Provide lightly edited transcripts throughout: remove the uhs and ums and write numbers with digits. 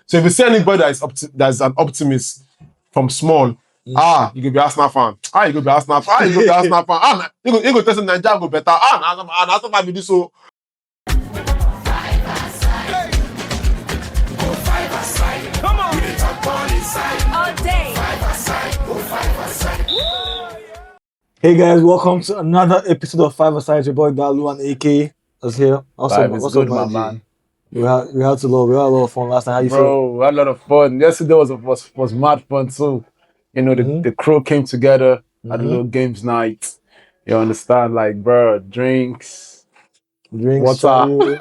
So if you see anybody that's an optimist from small, you could be Arsenal fan. You could be Arsenal fan. You could be Arsenal fan. You could test Nigeria go better. And Arsenal fan be this so. All day. Hey guys, welcome to another episode of Five Aside. Your boy Dalu and AK is here. It's good, my man. We had a lot of fun last night. How you feel? Bro, we had a lot of fun. Yesterday was mad fun too. You know, the crew came together at a little games night. You understand, like, bro, drinks, water.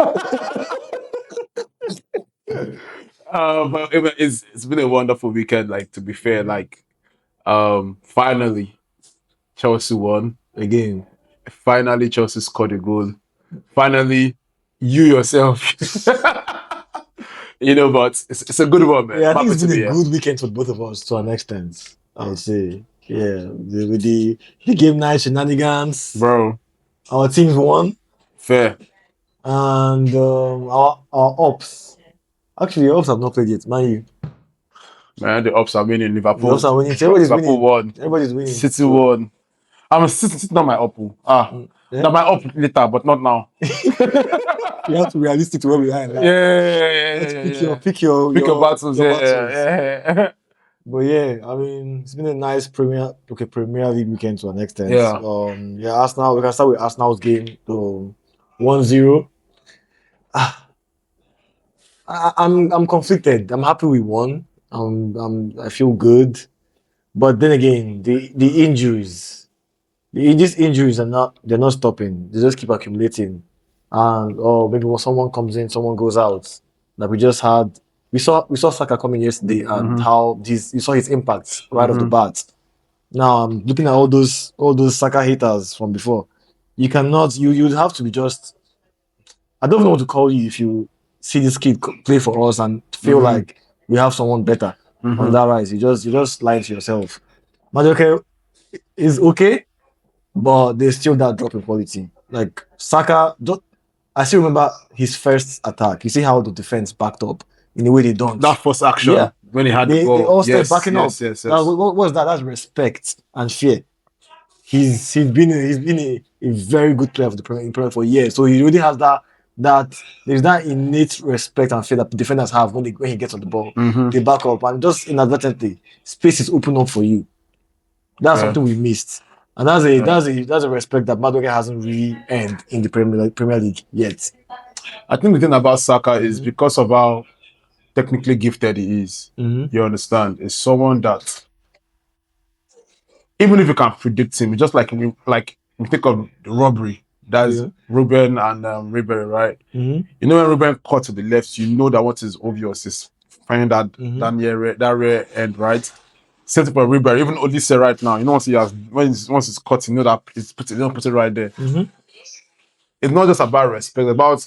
But it's been a wonderful weekend. Like, to be fair, like, finally, Chelsea won again. Finally, Chelsea scored a goal. Finally, you yourself. You know, but it's a good one, man. Yeah, I think it's been a good weekend for both of us to an extent, I would say. Yeah, with the game night shenanigans. Bro. Our teams won. Fair. And our ops. Actually, the ops have not played yet, man. The ops are winning. Liverpool. The ops are winning. Everybody's Liverpool winning. won. Everybody's winning. City won. City's not my up. Not my up later, but not now. You have to be realistic to where we are. Like. Yeah. Pick your battles. Yeah. But yeah, I mean, it's been a nice Premier League weekend to an extent. Yeah. Arsenal. We can start with Arsenal's game. 1-0. I'm conflicted. I'm happy we won. I feel good, but then again, the injuries. These injuries they're not stopping. They just keep accumulating. And maybe when someone comes in, someone goes out. Like we just had, we saw Saka coming yesterday and how you saw his impact right off the bat. Now I'm looking at all those Saka haters from before. You cannot, you'd have to be just, I don't know what to call you if you see this kid play for us and feel like we have someone better on that rise. You just lie to yourself. Madueke is okay. But there's still that drop in quality. Like Saka, I still remember his first attack. You see how the defense backed up in the way they don't. That first action when he had the ball. They all started backing up. Yes. What was that? That's respect and fear. He's been a very good player for the Premier for years. So he really has that there's that innate respect and fear that defenders have when he gets on the ball. They back up and just inadvertently space is open up for you. That's something we missed. And that's a respect that Madueke hasn't really earned in the Premier League yet. I think the thing about Saka is because of how technically gifted he is. You understand? It's someone that even if you can predict him, just like we think of the robbery. That's Ruben and Ribery, right? You know when Ruben cut to the left, you know that what is obvious is finding that rare end, right? Same thing for Ribery, even Odyssey right now. You know once it's cut, you know that they don't put it right there. It's not just about respect, about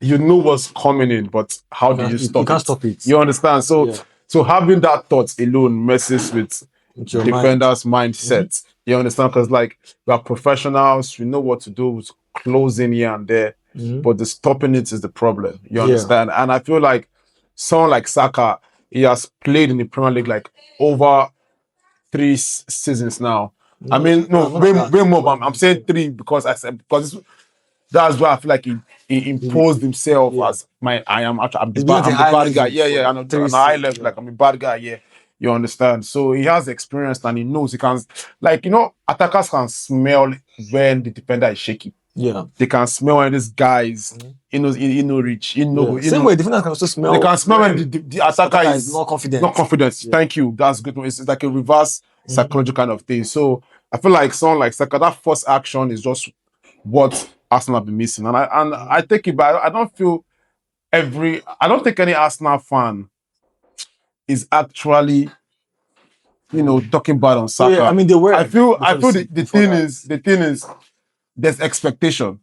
you know what's coming in, but how do you stop it? You can't stop it. You understand? So having that thought alone messes with defenders' mindset. You understand? Because like we are professionals, we know what to do with closing here and there, but the stopping it is the problem. You understand? And I feel like someone like Saka, he has played in the Premier League like over 3 seasons now. I mean, way more. But I'm saying 3 because that's why I feel like he imposed himself as I'm the bad guy. Yeah. On a high level, like I'm a bad guy. Yeah, you understand. So he has experience and he knows he can. Like attackers can smell when the defender is shaky. Yeah, they can smell when these guys, reach. Same way, defenders can also smell. They can smell when the attacker is not confident. Not confident. Yeah. Thank you. That's good. It's like a reverse psychological kind of thing. So I feel like someone like Saka, that first action is just what Arsenal have been missing. And I take it back. I don't think any Arsenal fan is actually, talking bad on Saka. Yeah, I mean they were. I feel the thing is there's expectation,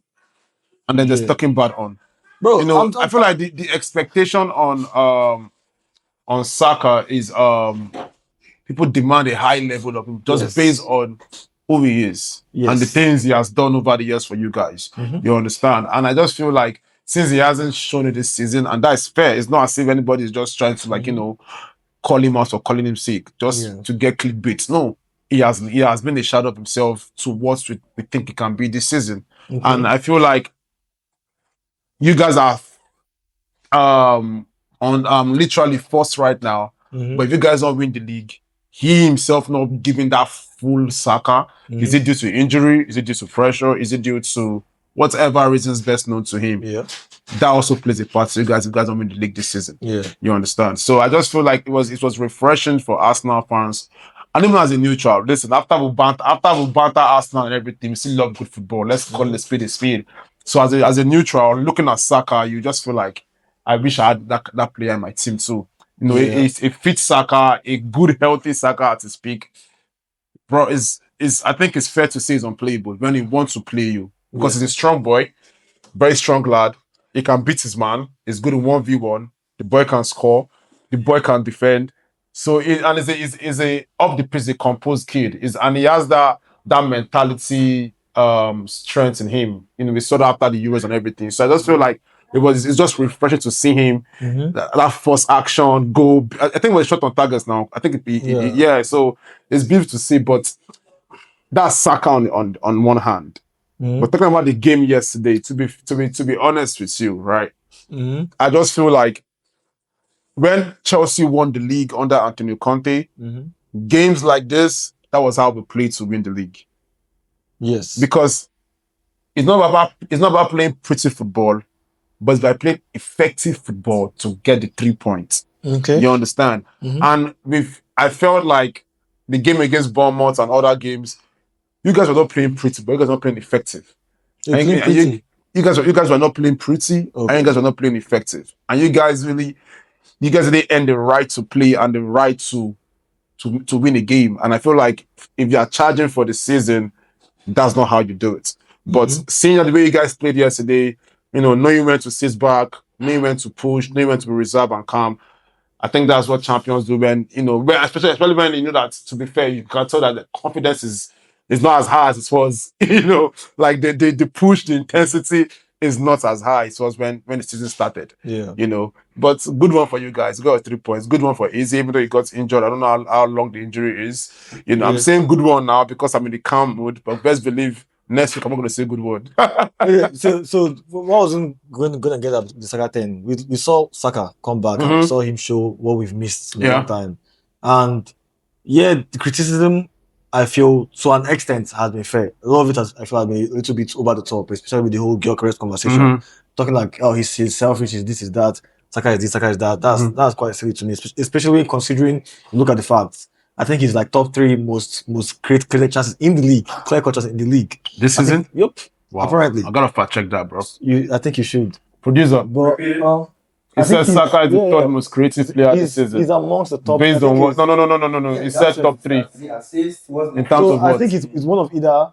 and then there's talking bad on. Bro, I feel like the expectation on Saka is people demand a high level of him just based on who he is and the things he has done over the years for you guys. You understand? And I just feel like since he hasn't shown it this season, and that's fair. It's not as if anybody is just trying to call him out or calling him sick just to get clickbait. No, he has been a shadow of himself to what we think he can be this season. Okay. And I feel like you guys are on literally first right now. But if you guys don't win the league, he himself not giving that full Saka. Is it due to injury? Is it due to pressure? Is it due to whatever reasons best known to him? Yeah. That also plays a part to you guys if you guys don't win the league this season. Yeah. You understand? So I just feel like it was refreshing for Arsenal fans. And even as a neutral, listen, after we banter Arsenal and everything, we still love good football. Let's call it a spade a spade. So as a neutral, looking at Saka, you just feel like I wish I had that player in my team too. You know, a fit Saka, a good, healthy Saka to speak. Bro, I think it's fair to say he's unplayable when he wants to play you. Because he's a strong boy, very strong lad. He can beat his man. He's good in 1v1. The boy can score. The boy can defend. So, he's a off the pitch, a composed kid. And he has that mentality, strength in him. You know, we saw that after the Euros and everything. So I just feel like it's just refreshing to see him. That first action, goal. I think we're shot on targets now. I think so it's beautiful to see, but that's Saka on one hand. But talking about the game yesterday, to be honest with you, right? I just feel like when Chelsea won the league under Antonio Conte, games like this, that was how we played to win the league. Yes. Because it's not about playing pretty football, but it's by playing effective football to get the 3 points. Okay. You understand? And I felt like the game against Bournemouth and other games, you guys were not playing pretty, but you guys were not playing effective. You guys were not playing pretty, and you guys were not playing effective. And you guys really earned the right to play and the right to win a game. And I feel like if you are charging for the season, that's not how you do it. But seeing the way you guys played yesterday, you know, knowing when to sit back, knowing when to push, knowing when to be reserved and calm, I think that's what champions do when, you know, especially when you know that, to be fair, you can tell that the confidence is not as high as it was, you know, like the push, the intensity is not as high as it was when the season started. Yeah. You know, but good one for you guys. You got 3 points. Good one for Izzy, even though he got injured. I don't know how long the injury is. You know, I'm saying good one now because I'm in the calm mood, but best believe next week I'm not going to say good word. So what wasn't going to get up the Saka thing? We saw Saka come back and we saw him show what we've missed in a long time. And the criticism, I feel, to an extent, has been fair. A lot of it has been a little bit over the top, especially with the whole Gyökeres conversation. Talking like, oh, he's selfish, he's this, is that, Saka is this, Saka is that. That's quite silly to me, especially considering, look at the facts. I think he's like top 3 most created chances in the league, clear-cut chances in the league. This season? Yep. Wow. Apparently. I gotta fact check that, bro. I think you should. Producer. But he says Saka is the third most creative player this season. He's amongst the top. Based on what? No. He said top 3. In terms of what? I think it's one of either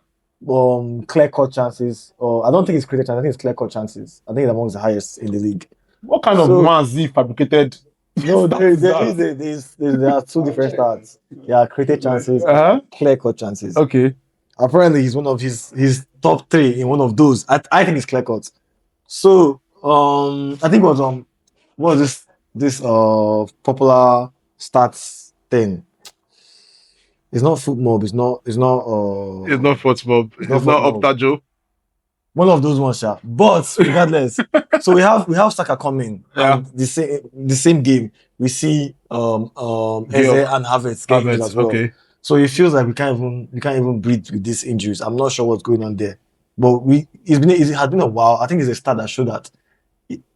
clear-cut chances, or I don't think it's created chances. I think it's clear-cut chances. I think it's amongst the highest in the league. What kind of Mazi fabricated? No, there are 2 different stats. Yeah, created chances, clear-cut chances. Okay. Apparently, he's one of his top 3 in one of those. I think it's clear-cut. So, I think it was what was this popular stats thing? It's not FootMob. It's not FootMob. It's not Optajo. One of those ones, yeah. But regardless, so we have Saka coming. And the same game we see Eze and Havertz getting as well. Okay. So it feels like we can't even breathe with these injuries. I'm not sure what's going on there, but it has been a while. I think it's a stat that showed that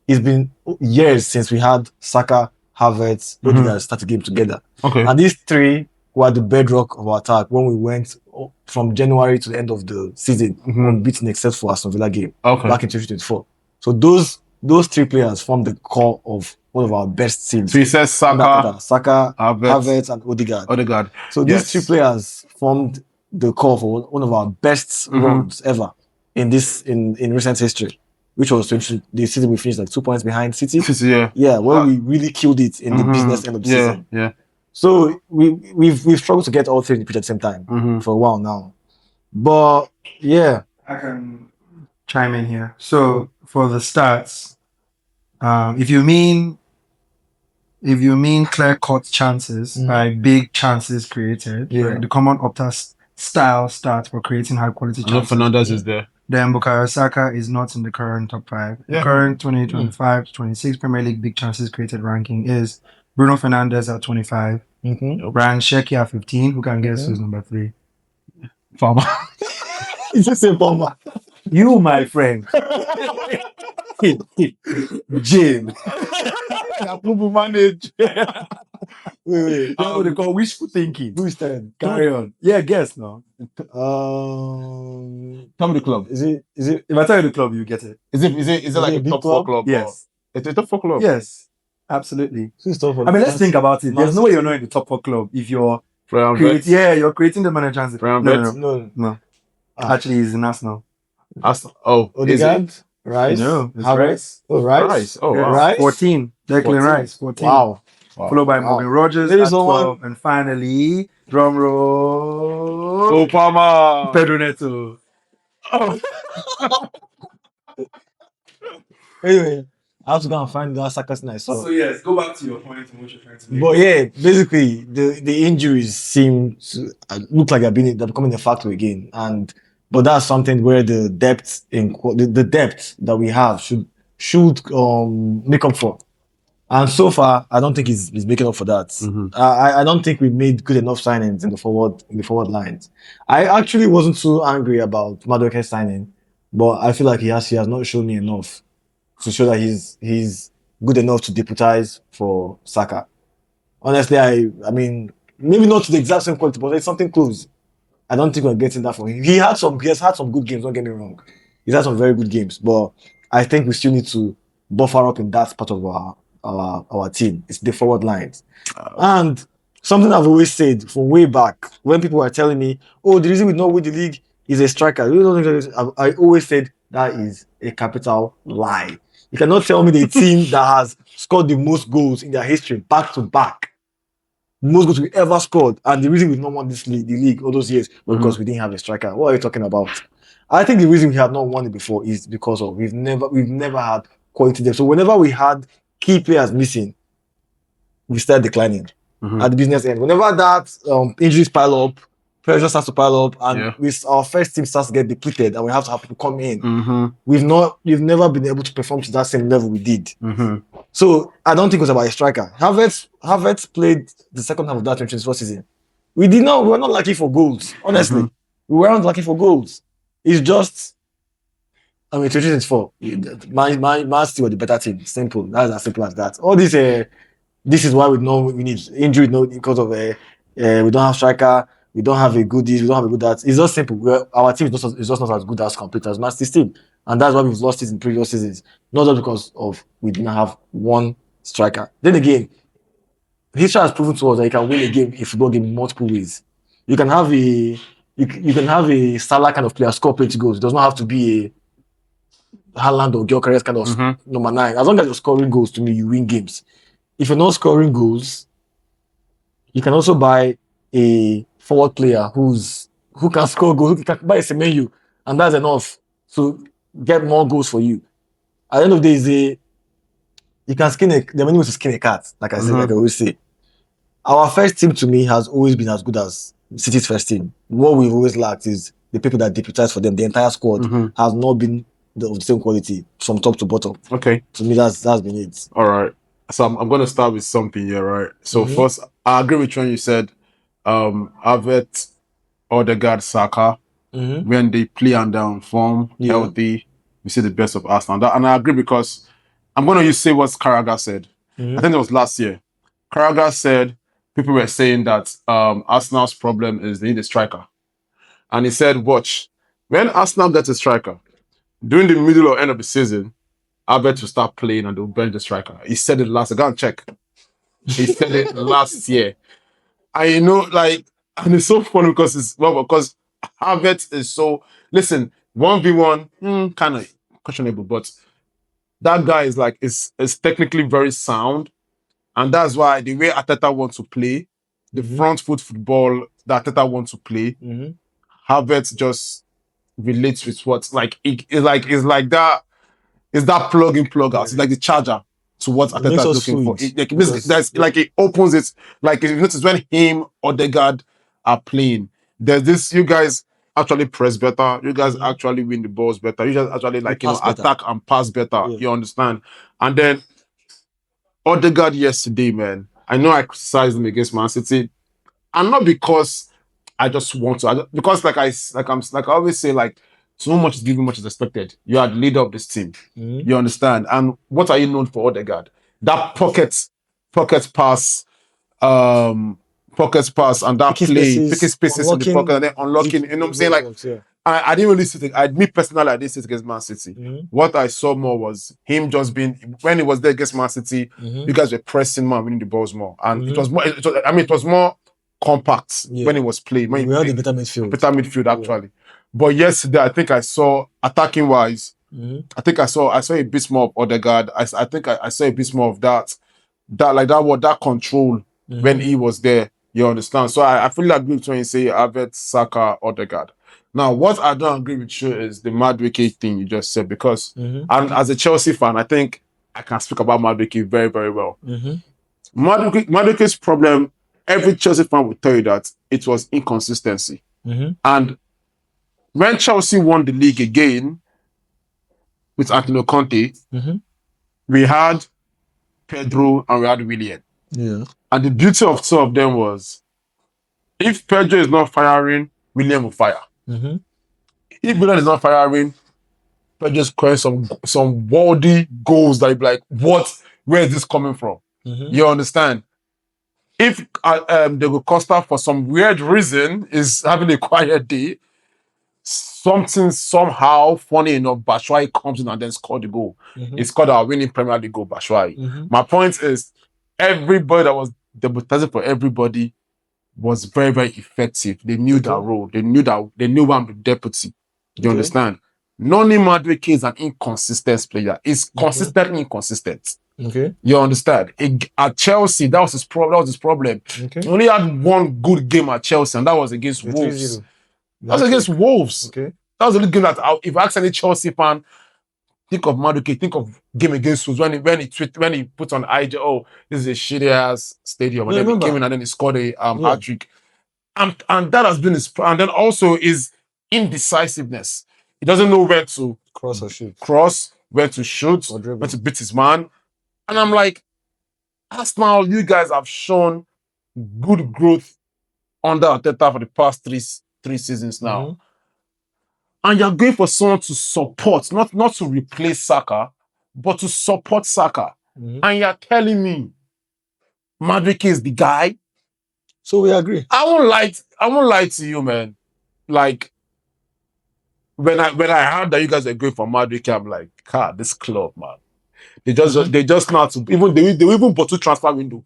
it's been years since we had Saka, Havertz, Odegaard start the game together. Okay. And these 3 were the bedrock of our attack when we went from January to the end of the season unbeaten except for Aston Villa game back in 2024. So those 3 players formed the core of one of our best teams. So he says Saka, Havertz, and Odegaard. So these 3 players formed the core for one of our best runs ever in recent history, which was the season we finished like 2 points behind City. Where we really killed it in the business end of the season. Yeah. So we've struggled to get all 3 in the pitch at the same time for a while now. But chime in here. So for the stats, if you mean clear-cut chances, like big chances created, right, the common Opta style stat for creating high-quality I know chances, Fernandez is there. then Bukayo Saka is not in the current top 5. The Yeah. current 2025-26 Premier League big chances created ranking is Bruno Fernandes at 25, Ryan Shecky at 15. Who can guess who's number 3? Farmer. It's just a bomber. You, my friend. Jim. Yakubu manage. Wait. That's what they call wishful thinking. Who is 10? Carry on. Yeah, guess now. Tell me the club. Is it? If I tell you the club, you get it. Is it like it a a big top 4 club? club? Yes. Or it's a top 4 club. Yes. Absolutely. Who's top for I mean, let's think about it. There's no way you're not in the top 4 club if you're you're creating the money chance. No. Actually, he's in Arsenal. Odegaard? Rice? No, it's Rice. Oh, Rice. Oh, wow. Rice. 14. Declan Rice. 14. Wow. Followed by Morgan Rogers There at is someone- 12. And finally, drum roll. So Palmer. Pedro Neto. Anyway, I have to go and find that Saka's nice. So yes, go back to your point in which you're trying to make. But yeah, basically the injuries seem to look like they're becoming a factor again, but that's something where the depth the depth that we have should make up for. And so far, I don't think he's making up for that. I don't think we made good enough signings in the forward lines. I actually wasn't too angry about Madueke signing, but I feel like he has not shown me enough to show that he's good enough to deputize for Saka. Honestly, I mean, maybe not to the exact same quality, but it's something close. I don't think we're getting that from him. He has had some good games, don't get me wrong. He's had some very good games, but I think we still need to buffer up in that part of our team. It's the forward lines. And something I've always said from way back, when people were telling me, oh, the reason we don't win the league is a striker. I always said that is a capital lie. You cannot tell me the team that has scored the most goals in their history back to back, most goals we ever scored, and the reason we've not won the league all those years was because we didn't have a striker. What are you talking about? I think the reason we have not won it before is because of we've never had quality depth. So whenever we had key players missing, we start declining at the business end. Whenever that injuries pile up, pressure starts to pile up, and our first team starts to get depleted, and we have to have people come in. We've never been able to perform to that same level we did. So I don't think it was about a striker. Havertz played the second half of that 2024 season. We were not lucky for goals. Honestly, we weren't lucky for goals. It's just, I mean, 2024, Man City were the better team. Simple. That's as simple as that. All this, this is why we know we need injury, because of we don't have striker. We don't have a good this, we don't have a good that. It's just simple. Our team is just not as good as complete as Man City's team. And that's why we've lost it in previous seasons. Not just because of we didn't have one striker. Then again, history has proven to us that you can win a football game in multiple ways. You can have a Salah kind of player score plenty goals. It does not have to be a Haaland or Gyökeres kind of number 9. As long as you're scoring goals, to me, you win games. If you're not scoring goals, you can also buy a forward player who can score goals, who can buy a Semenyo, and that's enough to get more goals for you. At the end of the day, there are many ways to skin a cat, like I said, like I always say. Our first team to me has always been as good as City's first team. What we've always lacked is the people that deputize for them. The entire squad has not been of the same quality from top to bottom. Okay. To me, that's been it. All right. So I'm going to start with something here, right? So first, I agree with when you said Havertz, Odegaard, Saka, when they play and down form, healthy, we see the best of Arsenal. And I agree because I'm going to say what Carragher said. I think it was last year. Carragher said people were saying that Arsenal's problem is they need a striker. And he said, watch, when Arsenal gets a striker, during the middle or end of the season, Havertz will start playing and they'll bench the striker. He said it last year. Go and check. He said it last year. I know, and it's so funny because Havertz is so, listen, 1v1, kind of questionable, but that guy is technically very sound. And that's why the way Arteta wants to play, the front foot football that Arteta wants to play, Havertz just relates with what it's like that. It's that plug in, plug out. It's like the charger to what It makes Arteta is us looking for. fluid. Like it opens it. Like if you notice when him or Odegaard are playing, there's this. You guys actually press better. You guys actually win the balls better. You guys actually pass better. attack and pass better. Yeah. You understand? And then Odegaard yesterday, man. I know I criticized him against Man City, and not because I just want to. Because I always say, like, so much is given, much is expected. You are the leader of this team. You understand? And what are you known for, Odegaard? That pocket pass, and that picking spaces in the pocket, and then unlocking. You know what I'm saying? Like, I didn't really see it. Me personally, I didn't see it against Man City. What I saw more was him just being, when he was there against Man City, you guys were pressing more, winning the balls more, and it was more. It was more compact when he was playing. We had a better midfield. Better midfield actually. But yesterday, I think I saw, attacking wise, I think I saw a bit more of Odegaard. I think I saw a bit more of that control when he was there. You understand? So I fully agree with when you say Havertz, Saka, Odegaard. Now, what I don't agree with you is the Madueke thing you just said, because and as a Chelsea fan, I think I can speak about Madueke very, very well. Madueke's problem, every Chelsea fan will tell you that it was inconsistency. And when Chelsea won the league again with Antonio Conte, we had Pedro and we had Willian. Yeah. And the beauty of two of them was, if Pedro is not firing, Willian will fire. If Willian is not firing, Pedro scoring some worldy goals that you be like, what? Where is this coming from? You understand? If Diego Costa, for some weird reason, is having a quiet day, somehow, funny enough, Batshuayi comes in and then scored the goal. He scored our winning Premier League goal, Batshuayi. My point is, everybody that was debuting for everybody was very, very effective. They knew their role. They knew I'm the deputy. You understand? Noni Madueke is an inconsistent player. He's consistently inconsistent. You understand? At Chelsea, that was his problem. He only had one good game at Chelsea, and that was against Wolves. That was against Wolves. That was the only game that, if I ask any Chelsea fan, think of Madueke, think of game against Wolves, when he put on IG, oh, this is a shitty ass stadium, and then he came in and then he scored a hat-trick. And that has been his, and then also his indecisiveness. He doesn't know where to cross or shoot, where to shoot, where to beat his man. And I'm like, Arsenal, you guys have shown good growth under Arteta for the past three seasons now. And you're going for someone to support, not to replace Saka, but to support Saka. And you're telling me Madueke is the guy? So we agree. I won't lie to you, man. Like, when I heard that you guys are going for Madueke, I'm like, God, this club, man. They just know how to, they even bottle transfer window.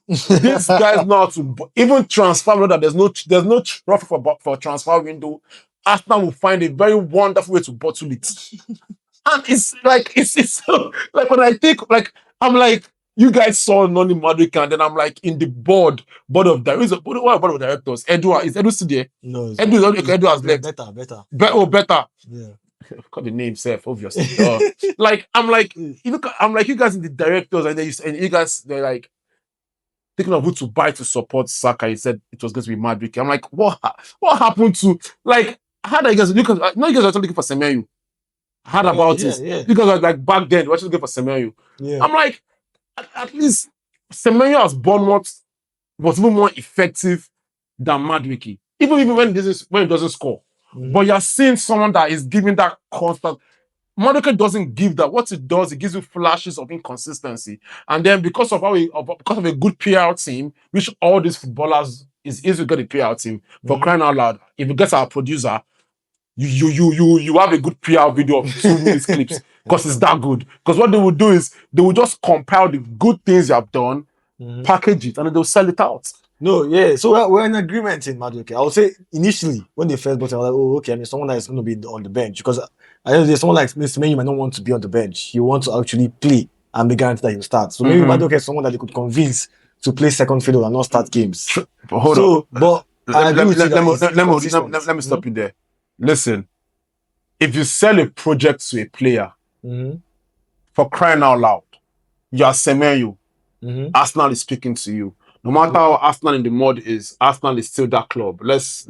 These guys know how to even transfer window. There's no trophy for transfer window. Arsenal will find a very wonderful way to bottle it. And it's like like when I think, like, I'm like, you guys saw Noni Madueke, and then I'm like, in the board of directors. What board of directors? Is Edu still there? No, Edu has left. Better. Yeah. Got the name self, obviously. Like, I'm like, you guys in the directors, and you guys, they're like thinking of who to buy to support Saka. He said it was going to be Madueke. I'm like, what happened to, like, how do you guys you guys are looking for Semenyo? Heard about it. Yeah. You guys are like, back then, we're just looking for Semenyo. Yeah. I'm like, at least Semenyo as Bournemouth was even more effective than Madueke. Even when it doesn't score. But you're seeing someone that is giving that constant. Madueke doesn't give that. What it does, it gives you flashes of inconsistency. And then because of a good PR team, which all these footballers is easy to get a PR team, for crying out loud, if you get our producer, you have a good PR video of 2 minutes clips, because it's that good. Because what they will do is they will just compile the good things you have done, package it, and then they'll sell it out. No, yeah. So we're in agreement in Madueke. I would say initially when they first bought it, I was like, oh, okay, I mean, someone that is going to be on the bench, because I know there's someone like Mr. May, you might not want to be on the bench. You want to actually play and be guaranteed that you start. So maybe Madueke is someone that they could convince to play second fiddle and not start games. But hold on. But I agree with you. Let me stop you there. Listen, if you sell a project to a player, for crying out loud, you are Semenyo. Arsenal is speaking to you. No matter how Arsenal in the mud is, Arsenal is still that club. Let's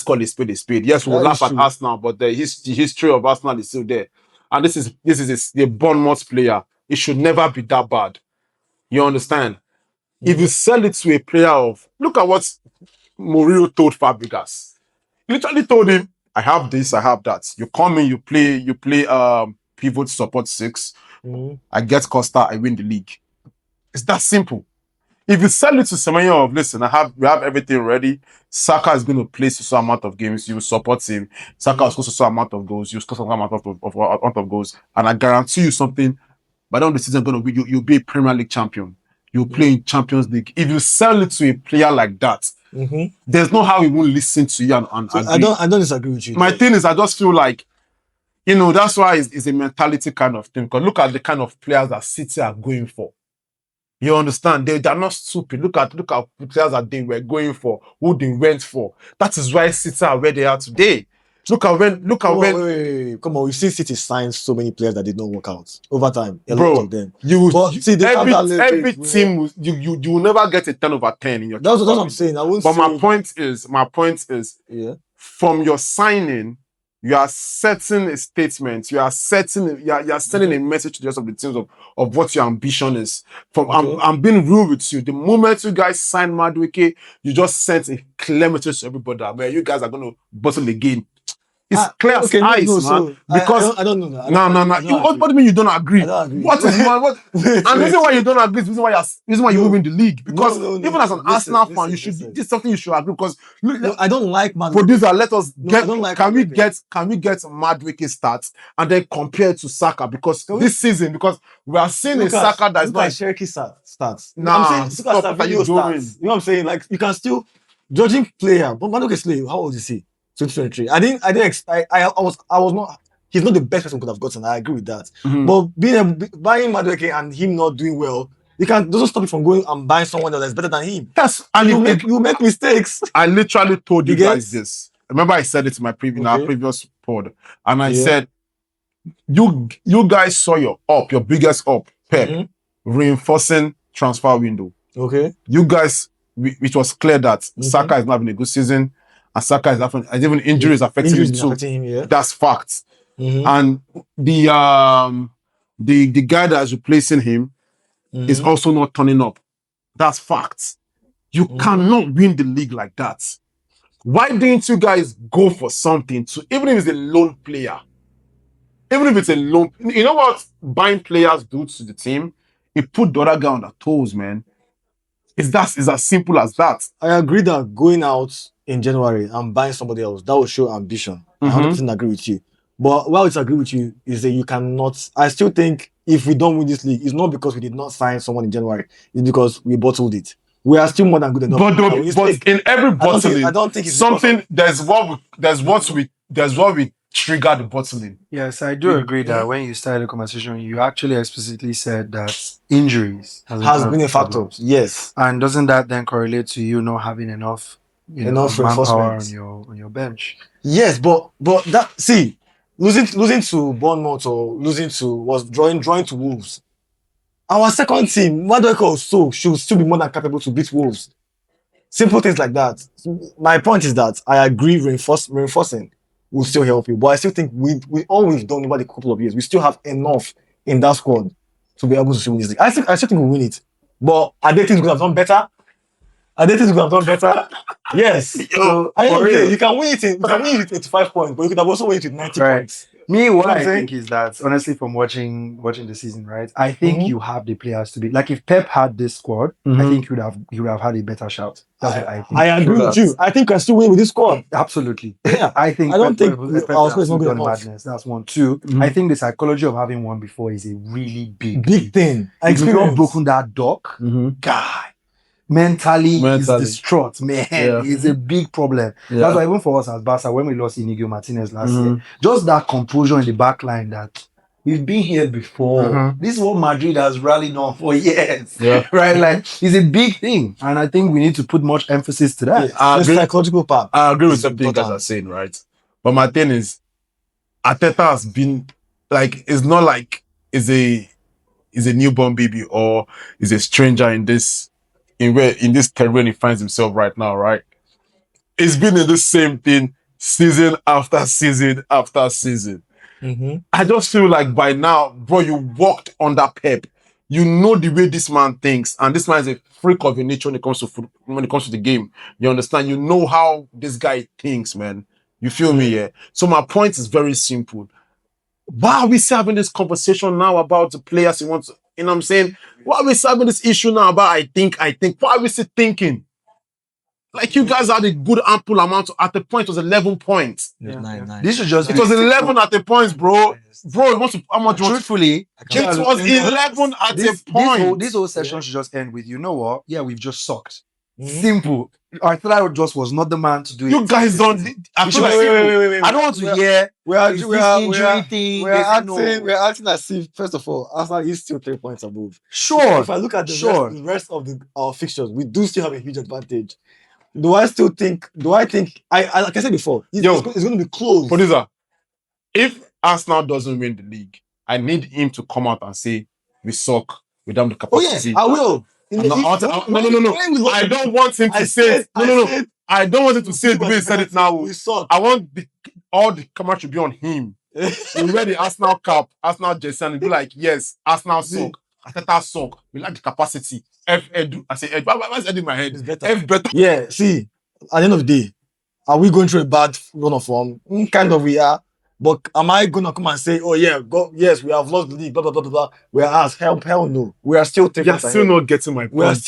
call it spade a spade. Yes, we'll laugh at Arsenal, but the history of Arsenal is still there. And this is the Bournemouth player. It should never be that bad. You understand? If you sell it to a player look at what Mourinho told Fabregas. He literally told him, I have this, I have that. You come in, you play pivot support 6. I get Costa, I win the league. It's that simple. If you sell it to Semenyo listen, we have everything ready. Saka is going to play so amount of games. You will support him. Saka will score so amount of goals. You score some amount of goals. And I guarantee you something, by the end of the season, you'll be a Premier League champion. You'll play in Champions League. If you sell it to a player like that, there's no how he won't listen to you and agree. I don't disagree with you. My thing is, I just feel like, that's why it's a mentality kind of thing. Because look at the kind of players that City are going for. You understand? They're not stupid. Look at the players that they were going for, who they went for. That is why City are where they are today. Wait. Come on, we've seen City sign so many players that did not work out over time. A Bro, lot of them. Every team, you will never get a 10 over 10 in your. That's what I'm saying. My point is, from your signing, you are setting a statement. You are sending a message to the rest of the teams of what your ambition is. I'm being real with you. The moment you guys signed Madueke, you just sent a clear message to everybody where you guys are going to bottle again. It's clear as ice, man. So because I don't know that. What do you mean you don't agree? I don't agree. What is what? And the reason why you don't agree is the reason why you move in the league. Because even as an Arsenal fan, this is something you should agree. Because I don't like Madueke. Producer, let us get. Can we Madueke. get Madueke stats and then compare it to Saka? Because this season, we are seeing a Saka that is not Cherokee stats. Nah, I'm saying look at video stats. You know what I'm saying? Like you can still judging player, but Madueke Slay, how old is he? 2023. I was not. He's not the best person we could have gotten. I agree with that. But buying Madueke and him not doing well, doesn't stop you from going and buying someone that is better than him. Yes, and you make mistakes. I literally told you guys this. Remember, I said it in our previous pod, and I said, you guys saw your biggest Pep, reinforcing transfer window. Okay, you guys, it was clear that Saka is not having a good season. And Saka is having, and even injuries affecting him too. That's fact. And the guy that is replacing him is also not turning up. That's fact. You cannot win the league like that. Why didn't you guys go for something even if it's a loan player? Even if it's a loan, you know what buying players do to the team? It put the other guy on their toes, man. It's as simple as that. I agree that going out in January and buying somebody else, that will show ambition. I 100% agree with you. But what I would agree with you is that you cannot. I still think if we don't win this league, it's not because we did not sign someone in January. It's because we bottled it. We are still more than good enough. But in every bottling, I don't think it's something. There's what we trigger the bottling. Yes, I do agree that when you started the conversation, you actually explicitly said that injuries has been a factor. Yes, and doesn't that then correlate to you not having enough manpower on your bench? Yes, but that losing to Bournemouth or drawing to Wolves. Our second team, Madueke also should still be more than capable to beat Wolves. Simple things like that. My point is that I agree reinforcing will still help you, but I still think we always done over the couple of years. We still have enough in that squad to be able to win this league. I still think we'll win it. But are there things we could have done better? Yes. So you can win it with 85 points, but you could have also won it with 90 points. What I think is that, honestly, from watching the season, right, I think you have the players to be like, if Pep had this squad, I think he would have had a better shout. That's what I think. I agree with you. I think I still win with this squad. Absolutely. Yeah. I don't think our squad is not done good enough. madness. That's one. Two, I think the psychology of having won before is a really big thing. If you've not broken that duck, guy, mentally is distraught, man. It's a big problem. That's why even for us as Barca, when we lost Inigo Martinez last year, just that composure in the back line that we've been here before. This is what Madrid has rallied on for years. Right? Like, it's a big thing. And I think we need to put much emphasis to that. The psychological part. I agree with something you guys are saying, right? But my thing is, Arteta has been like, it's not like is a newborn baby or is a stranger in this terrain he finds himself right now, right? It's been in the same thing season after season after season. I just feel like by now, bro, you walked under Pep. You know the way this man thinks, and this man is a freak of a nature when it comes to the game. You understand? You know how this guy thinks, man. You feel me? Yeah. So my point is very simple. Why are we still having this conversation now about the players he wants? You know what I'm saying? Why are we still having this issue now about I think? Why are we still thinking? Like you guys had a good ample amount. At the point, it was 11 points. Nine. This should just It was 11 at the points, bro. Bro, how much? Truthfully, It was 11 at the point. This whole session should just end with, you know what? Yeah, we've just sucked. Simple. I thought I just was not the man to do it. You guys don't. I feel like Wait. I don't want to hear We're We're acting as if, first of all, Arsenal is still 3 points above. sure. If I look at the rest of our fixtures, we do still have a huge advantage. Do I think, I like I said before, it's going to be close. Producer, if Arsenal doesn't win the league, I need him to come out and say, we suck. We don't have the capacity. I will. No. I don't want him to say it. No. I don't want him to say it the way he said it now. We suck. I want all the camera should be on him. He wear the Arsenal cap, Arsenal jersey, and be like, yes, Arsenal suck. Arteta suck. We like the capacity. Edu. I say, Edu. What's Edu in my head? It's better. F better. Yeah, see, at the end of the day, are we going through a bad run of form? Kind of we are. But am I going to come and say, oh yeah, yes, we have lost the league, blah, blah, blah, blah, blah. Whereas, hell no. We are still taking You're still not getting my point.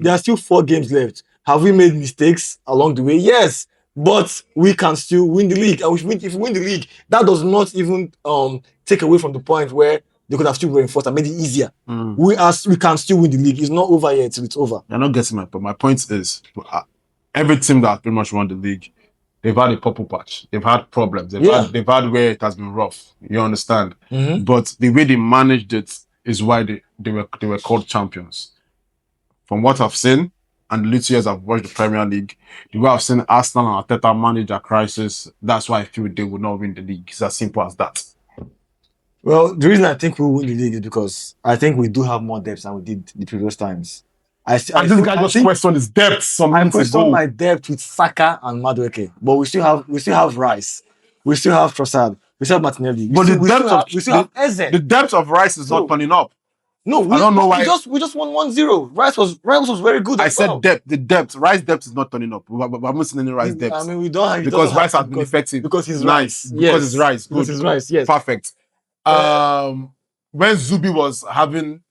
There are still 4 games left. Have we made mistakes along the way? Yes. But we can still win the league. And if we win the league, that does not even take away from the point where they could have still reinforced and made it easier. We can still win the league. It's not over yet till it's over. You're not getting my point. My point is, every team that pretty much won the league, they've had a purple patch. They've had problems. They've had where it has been rough. You understand? But the way they managed it is why they were called champions. From what I've seen, and the little years I've watched the Premier League, the way I've seen Arsenal and Arteta manage a crisis, that's why I feel they will not win the league. It's as simple as that. Well, the reason I think we will win the league is because I think we do have more depth than we did the previous times. This guy just questioned his depth. I question my depth with Saka and Madueke, but we still have Rice, we still have Trossard, we still have Martinelli. But we still have Eze. The depth of Rice is not turning up. No, I don't know why. We just won 1-0. Rice was very good. I said depth. The depth. Rice depth is not turning up. We haven't seen any Rice depth. I mean, we don't have because Rice has been effective. Because he's nice. Rice. Because he's Rice. Good. Because he's Rice. Yes. Perfect. When Zubi was having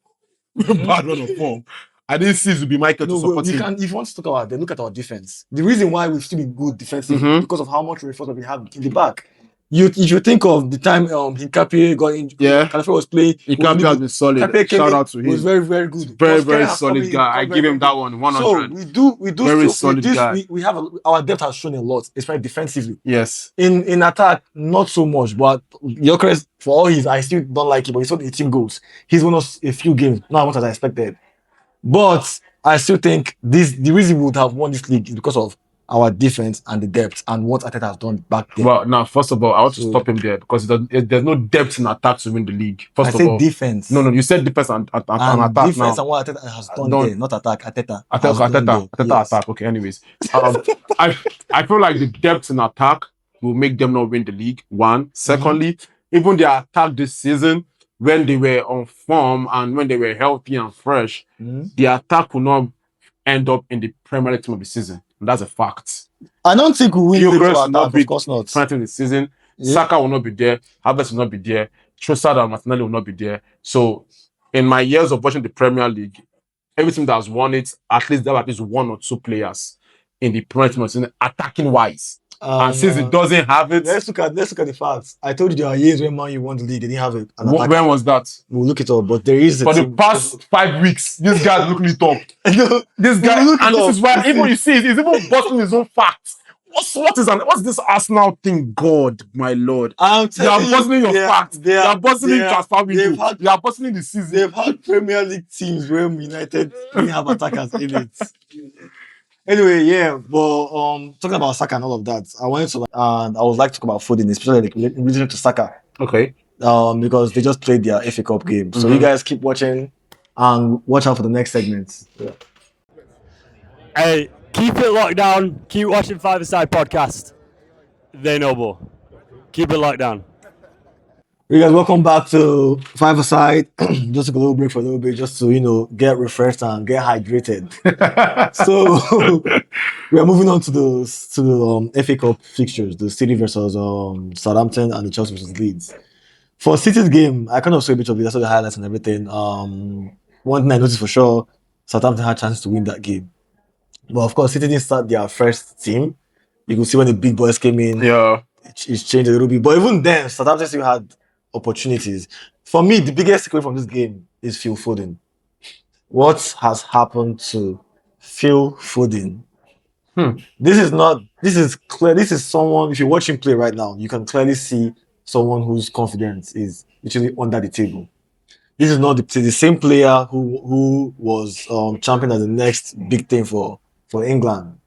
bad run of form, I didn't see Zubi Michael to support him. If you want to talk about that, look at our defense. The reason why we've still been good defensively because of how much reinforcement we have in the back. If you think of the time Hincapié got injured, Calife was playing. Hincapié has been solid. Shout out to him. He was very, very good. Very solid guy. I give him that one 100. So we do very solid guy. We have our depth has shown a lot, especially defensively. Yes. In attack, not so much. But Gyökeres, for all I still don't like him, but he's got 18 goals. He's won us a few games, not as much as I expected. But I still think the reason we would have won this league is because of our defense and the depth and what Arteta has done back then. Well, now, first of all, I want to stop him there because there's no depth in attack to win the league. First of all, defense. No, you said defense and attack defense now. And what Arteta has done there, not attack. Arteta attack. Okay, anyways. I feel like the depth in attack will make them not win the league, one. Secondly, even their attack this season, when they were on form and when they were healthy and fresh, the attack will not end up in the Premier League team of the season. That's a fact. I don't think we will win attack, of course not. In the season, Saka will not be there, Havertz will not be there, Trossard and Martinelli will not be there. So, in my years of watching the Premier League, every team that has won it, at least there are at least 1 or 2 players in the Premier League season, attacking wise. And since it doesn't have it, let's look at the facts. I told you there are years when Man U won the league, they didn't have it. When was that? We'll look it up, but there is. For the past 5 weeks, this guy's looking it up. This guy, and this is why even you see, he's even busting his own facts. What's this Arsenal thing? God, my Lord! You are busting your facts. You are busting transfer window. You are busting the season. They've had Premier League teams where United didn't have attackers in it. Anyway, yeah, but talking about Saka and all of that, I wanted to and I would like to talk about Foden, especially in relation to Saka. Okay. Because they just played their FA Cup game. So you guys keep watching and watch out for the next segment. Yeah. Hey, keep it locked down. Keep watching Five Aside podcast. They know more. Keep it locked down. You guys, welcome back to Five Aside. Just took a little break for a little bit, just to get refreshed and get hydrated. So we are moving on to the FA Cup fixtures: the City versus Southampton and the Chelsea versus Leeds. For City's game, I kind of saw a bit of it. I saw the highlights and everything. One thing I noticed for sure, Southampton had chances to win that game, but of course, City didn't start their first team. You could see when the big boys came in. Yeah. It's changed a little bit, but even then, Southampton still had opportunities. For me, the biggest takeaway from this game is Phil Foden. What has happened to Phil Foden? This is clear. This is someone, if you watch him play right now, you can clearly see someone whose confidence is literally under the table. This is not the same player who was champion as the next big thing for England,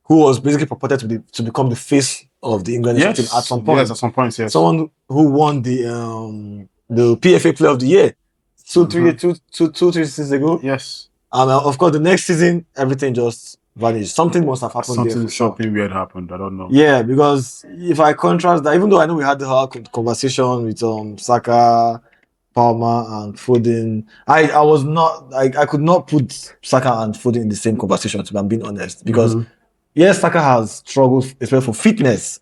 who was basically purported to become the face of the England national team at some point. Yes, at some point, yes. Someone who won the PFA Player of the Year two, 3 seasons ago. Yes. And of course, the next season, everything just vanished. Something must have happened. Something weird happened. I don't know. Yeah, because if I contrast that, even though I know we had the whole conversation with Saka, Palmer, and Foden, I could not put Saka and Foden in the same conversation, to be being honest, because yes, Saka has struggled, especially for fitness.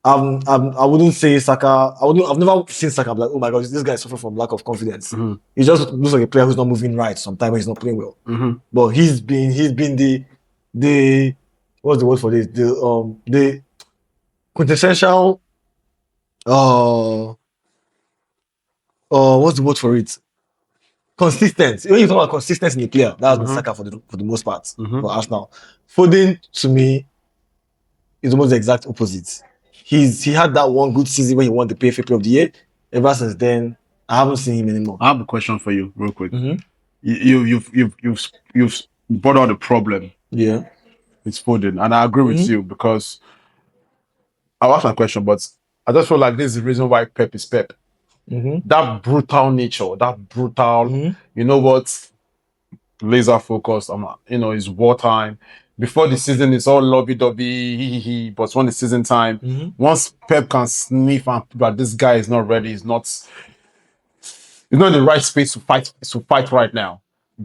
I wouldn't say Saka. I've never seen Saka be like, oh my god, this guy suffering from lack of confidence. He just looks like a player who's not moving right sometimes when he's not playing well. But he's been the what's the word for this? The quintessential what's the word for it? Consistent. When you talk about consistency in the player, that's been Saka for the most part for Arsenal. Foden, to me, is almost the exact opposite. He had that one good season when he won the PFA Player of the Year. Ever since then, I haven't seen him anymore. I have a question for you, real quick. You've brought out the problem. Yeah, with Foden, and I agree with you, because I'll ask my question, but I just feel like this is the reason why Pep is Pep. That brutal nature, that brutal, you know what, laser focused. It's wartime. Before the season, it's all lovey-dovey, but when the season time, once Pep can sniff and but this guy is not ready, he's not in the right space to fight right now.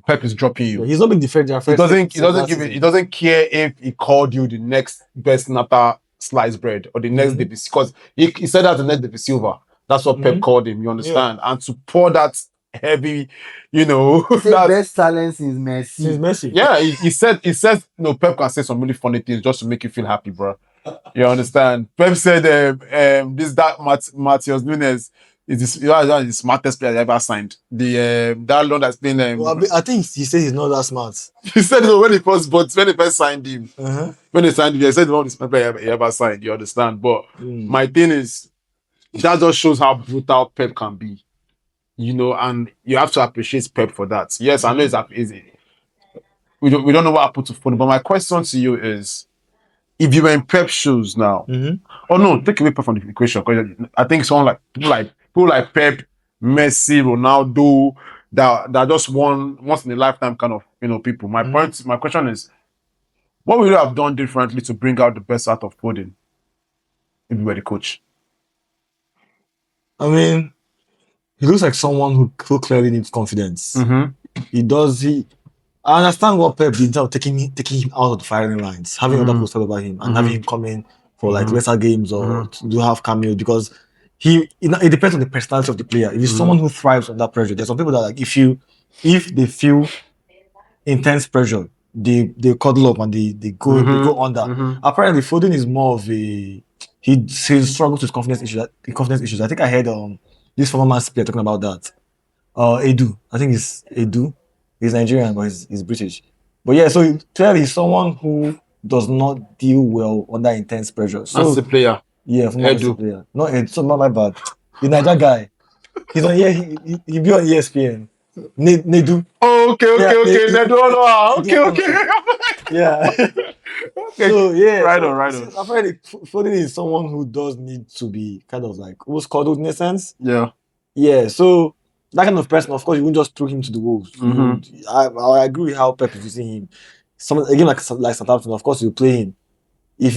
Pep is dropping you. He's not been defending. He doesn't care if he called you the next best nata sliced bread or the next David, because he said that the next David Silva. That's what Pep called him. You understand? And to pour that heavy, the best talent is Messi. He's Messi. Yeah, he says Pep can say some really funny things just to make you feel happy, bro. You understand? Pep said Matheus Nunes is the smartest player I ever signed. That loan that's been I think he said he's not that smart. He said when they first signed him, when they signed him, he said one of the smartest player he ever signed. You understand? But my thing is, that just shows how brutal Pep can be. And you have to appreciate Pep for that. Yes, I know it's easy. We don't know what happened to Foden, but my question to you is, if you were in Pep's shoes now, take away Pep from the equation, because I think someone like people like Pep, Messi, Ronaldo, that just once in a lifetime kind of people. My question is, what would you have done differently to bring out the best out of Foden if you were the coach? I mean, he looks like someone who clearly needs confidence. I understand what Pep did in terms of taking him out of the firing lines, having other people talk about him, and having him come in for like lesser games or to do half cameos, because it depends on the personality of the player. If he's someone who thrives under pressure, there's some people that like if they feel intense pressure, they cuddle up and they go under. Apparently, Foden is more of a he struggles with confidence issues. I think I heard this former Man City player talking about that. Edu, I think it's Edu. He's Nigerian, but he's British. But yeah, so clearly he's someone who does not deal well under intense pressure. So that's the player. Yeah, Edu. Player. So not my bad. The Niger guy. He's on he be on ESPN. Nedu. Oh, okay. Yeah, They don't know. Okay. Yeah. Okay. So yeah, Right so on. I find it Foden is someone who does need to be kind of like who's cuddled in a sense. Yeah. Yeah, so that kind of person, of course, you won't just throw him to the wolves. I agree with how Pep is using him. Some a game like Southampton, of course, you play him if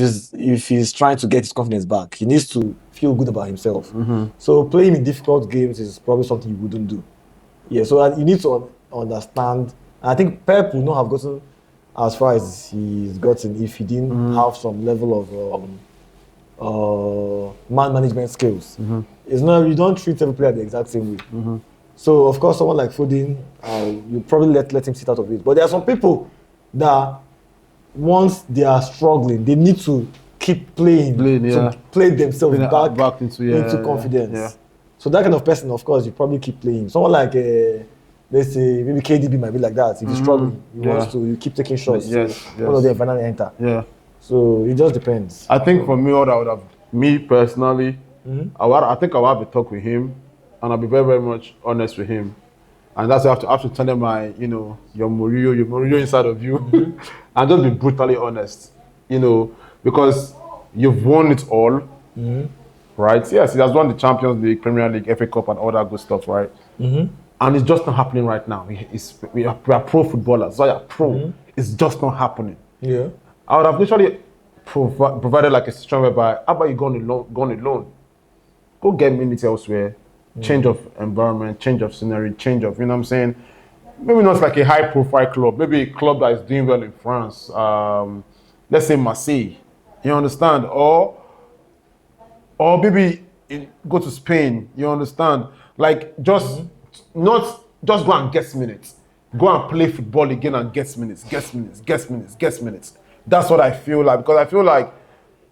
he's trying to get his confidence back. He needs to feel good about himself. So playing in difficult games is probably something you wouldn't do. Yeah, so you need to understand. I think Pep would not have gotten as far as he's gotten if he didn't have some level of man management skills. It's not you don't treat every player the exact same way. So of course, someone like Foden, you probably let him sit out of it. But there are some people that once they are struggling, they need to keep playing to play themselves back into confidence. Yeah. So that kind of person, of course, you probably keep playing. Someone like, let's say, maybe KDB might be like that. If he's struggling, he wants to, you keep taking shots. Yes, So one of them finally enter. Yeah. So it just depends. I think for me, what I would have, me personally, I think I'll have a talk with him, and I'll be very, very much honest with him. And that's why I have to tell him your Murillo inside of you, and just be brutally honest, because you've won it all, right? Yes, he has won the Champions League, Premier League, FA Cup, and all that good stuff, right? And it's just not happening right now. We are pro footballers, so yeah, pro. It's just not happening. Yeah. I would have literally provided like a situation whereby, how about you go on alone? Go get minutes elsewhere, change of environment, change of scenery, change of, you know what I'm saying? Maybe not like a high profile club, maybe a club that is doing well in France. Let's say Marseille, you understand? Or maybe go to Spain, you understand? Like not just go and get minutes. Go and play football again and get minutes. That's what I feel like, because I feel like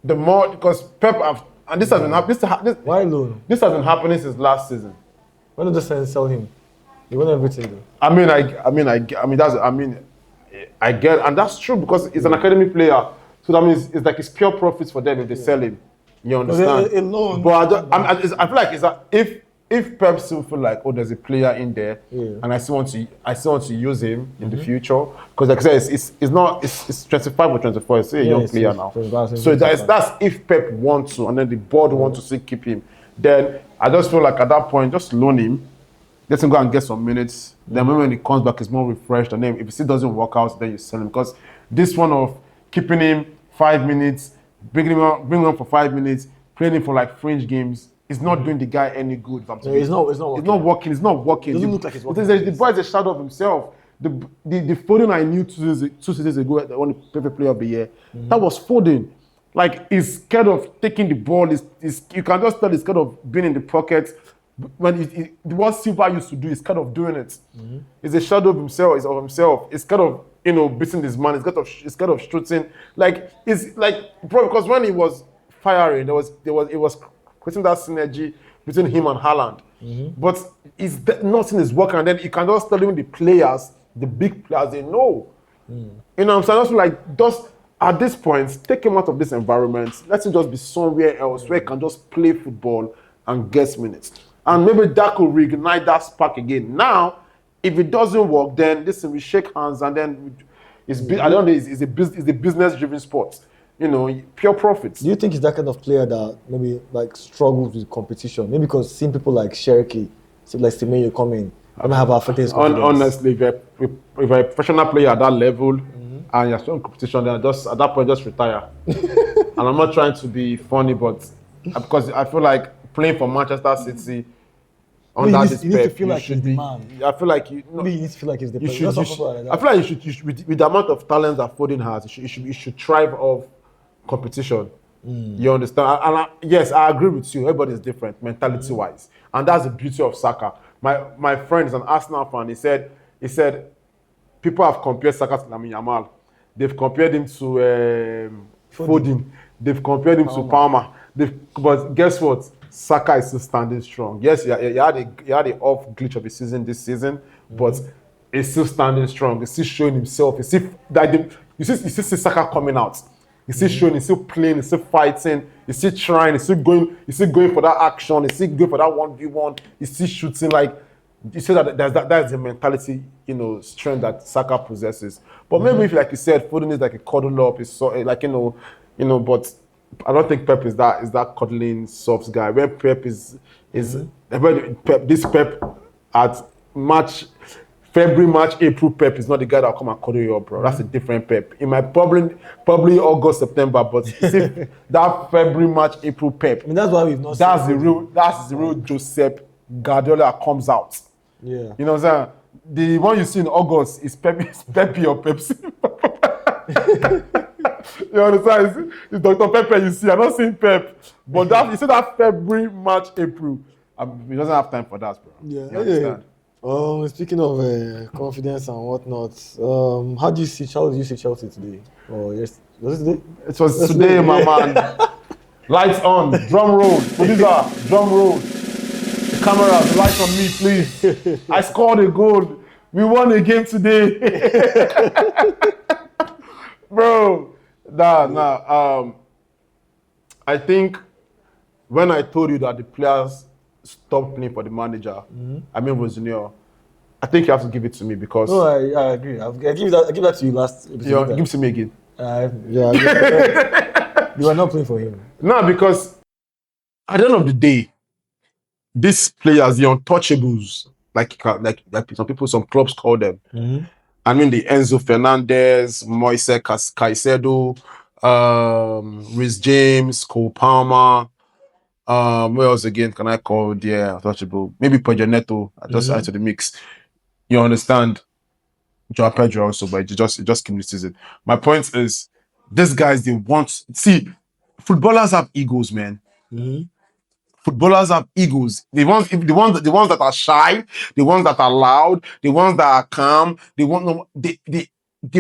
the more, because Pep have, and this has been happening. Why alone? This has been happening since last season. Why not just sell him? You want everything though. I get, and that's true because he's an academy player. So that means it's like it's pure profits for them if they sell him. You understand? Alone. But I feel like it's that if Pep still feel like, oh, there's a player in there, and I still want to use him in the future, because like I said, it's 25 or 24, it's a young player now. So that's if Pep wants to, and then the board wants to still keep him. Then I just feel like at that point, just loan him, let him go and get some minutes. Then maybe when he comes back, he's more refreshed, and then if it still doesn't work out, then you sell him. Because this one of keeping him 5 minutes, bringing him on for 5 minutes, playing him for like fringe games, it's not doing the guy any good. It's not working. It's not working. It doesn't look like it's working. The boy is a shadow of himself. The Foden I knew two seasons ago, that won the perfect player of the year, that was Foden. Like, he's scared of taking the ball. You can just tell he's scared of being in the pocket. When what Silva used to do, he's kind of doing it. He's a shadow of himself. He's kind of beating this man. He's kind of shooting. Like, it's like, bro, because when he was firing, it was creating that synergy between him and Haaland. But nothing is working, and then you can just tell even the players, the big players, they know. You know what I'm saying? I just feel like, just at this point, take him out of this environment. Let him just be somewhere else where he can just play football and get minutes. And maybe that could reignite that spark again. Now, if it doesn't work, then listen, we shake hands, and then I don't know, it's a business-driven sport. Pure profits. Do you think he's that kind of player that maybe like struggles with competition? Maybe because seeing people like Cherokee, like Semenyo come in, I might have affected his confidence. Honestly, if you're a professional player at that level and you're still in competition, then at that point, just retire. And I'm not trying to be funny, but because I feel like playing for Manchester City under this Pep, you feel like he's the man. I feel like you need to feel like he's the man. I feel like you should with the amount of talent that Foden has, you should thrive off competition. You understand? Yes, I agree with you. Everybody is different mentality-wise, and that's the beauty of Saka. My friend is an Arsenal fan. He said people have compared Saka to Lamine Yamal. They've compared him to Foden. They've compared him to Palmer. But guess what? Saka is still standing strong. Yes, he had an off glitch of a season this season, but he's still standing strong. He's still showing himself. You see Saka coming out. He's still showing. He's still playing. He's still fighting. He's still trying. He's still going for that action. He's still going for that 1v1. He's still shooting. Like, you say that that's the mentality, strength that Saka possesses. But maybe if, like you said, Foden is like a cuddle up, is so like but I don't think Pep is that cuddling soft guy. When Pep is when this Pep at March, February, March, April Pep is not the guy that'll come and cuddle you up, bro. That's a different Pep. It might probably August, September, but see that February, March, April Pep. I mean, that's why we've not. That's the real Joseph Guardiola comes out. Yeah. You know what I'm saying? The one you see in August is Pepe or Pepsi. You understand? It's Dr. Pepe you see. I'm not seeing Pep. But you see that February, March, April. He doesn't have time for that, bro. Yeah. You understand? Speaking of confidence and whatnot, how do you see Chelsea today? Or yes, was it today? It was today, my man. Lights on, drum roll. Producer, drum roll. The camera, the lights on me, please. I scored a goal. We won a game today. Bro, I think when I told you that the players stopped playing for the manager, I mean Rosinio, I think you have to give it to me because... No, I agree. I give that to you last episode. Give it to me again. You are not playing for him. No, because at the end of the day, these players, the untouchables, like some people, some clubs call them. I mean, the Enzo Fernandez, Moise Caicedo, Rhys James, Cole Palmer. Where else again can I call the untouchable? Maybe Pochettino. I just add to the mix. You understand? Joao Pedro also, but it just communicates it. My point is, these guys, they want... See, footballers have egos, man. Footballers have egos. The ones that are shy, the ones that are loud, the ones that are calm, they will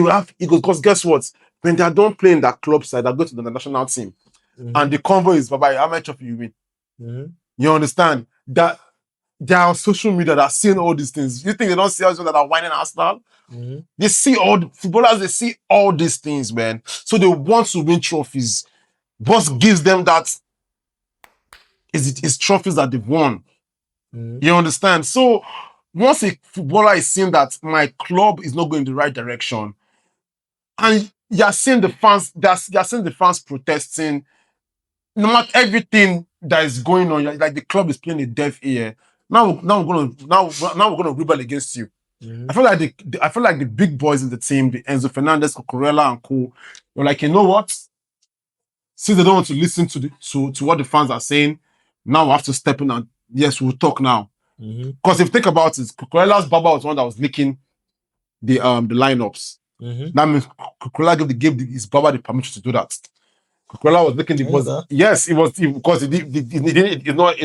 have egos. Because guess what? When they are done playing that club side, they go to the national team. And the convo is, bye-bye, how much of you win? You understand? That they are on social media that are seeing all these things. You think they don't see us that are whining Arsenal? They see footballers, they see all these things, man. So they want to win trophies. What gives them that is trophies that they've won. You understand? So once a footballer is seeing that my club is not going in the right direction, and you're seeing the fans protesting, no matter everything that is going on, like the club is playing a deaf ear. Now we're gonna rebel against you. I feel like the big boys in the team, the Enzo Fernandez, Cucurella, and co, were like, you know what? Since they don't want to listen to what the fans are saying, now we have to step in and yes, we'll talk now. Because if you think about it, Cucurella's Baba was one that was leaking the lineups. That means Cucurella gave his Baba the permission to do that. Cucurella was leaking yes, it was because it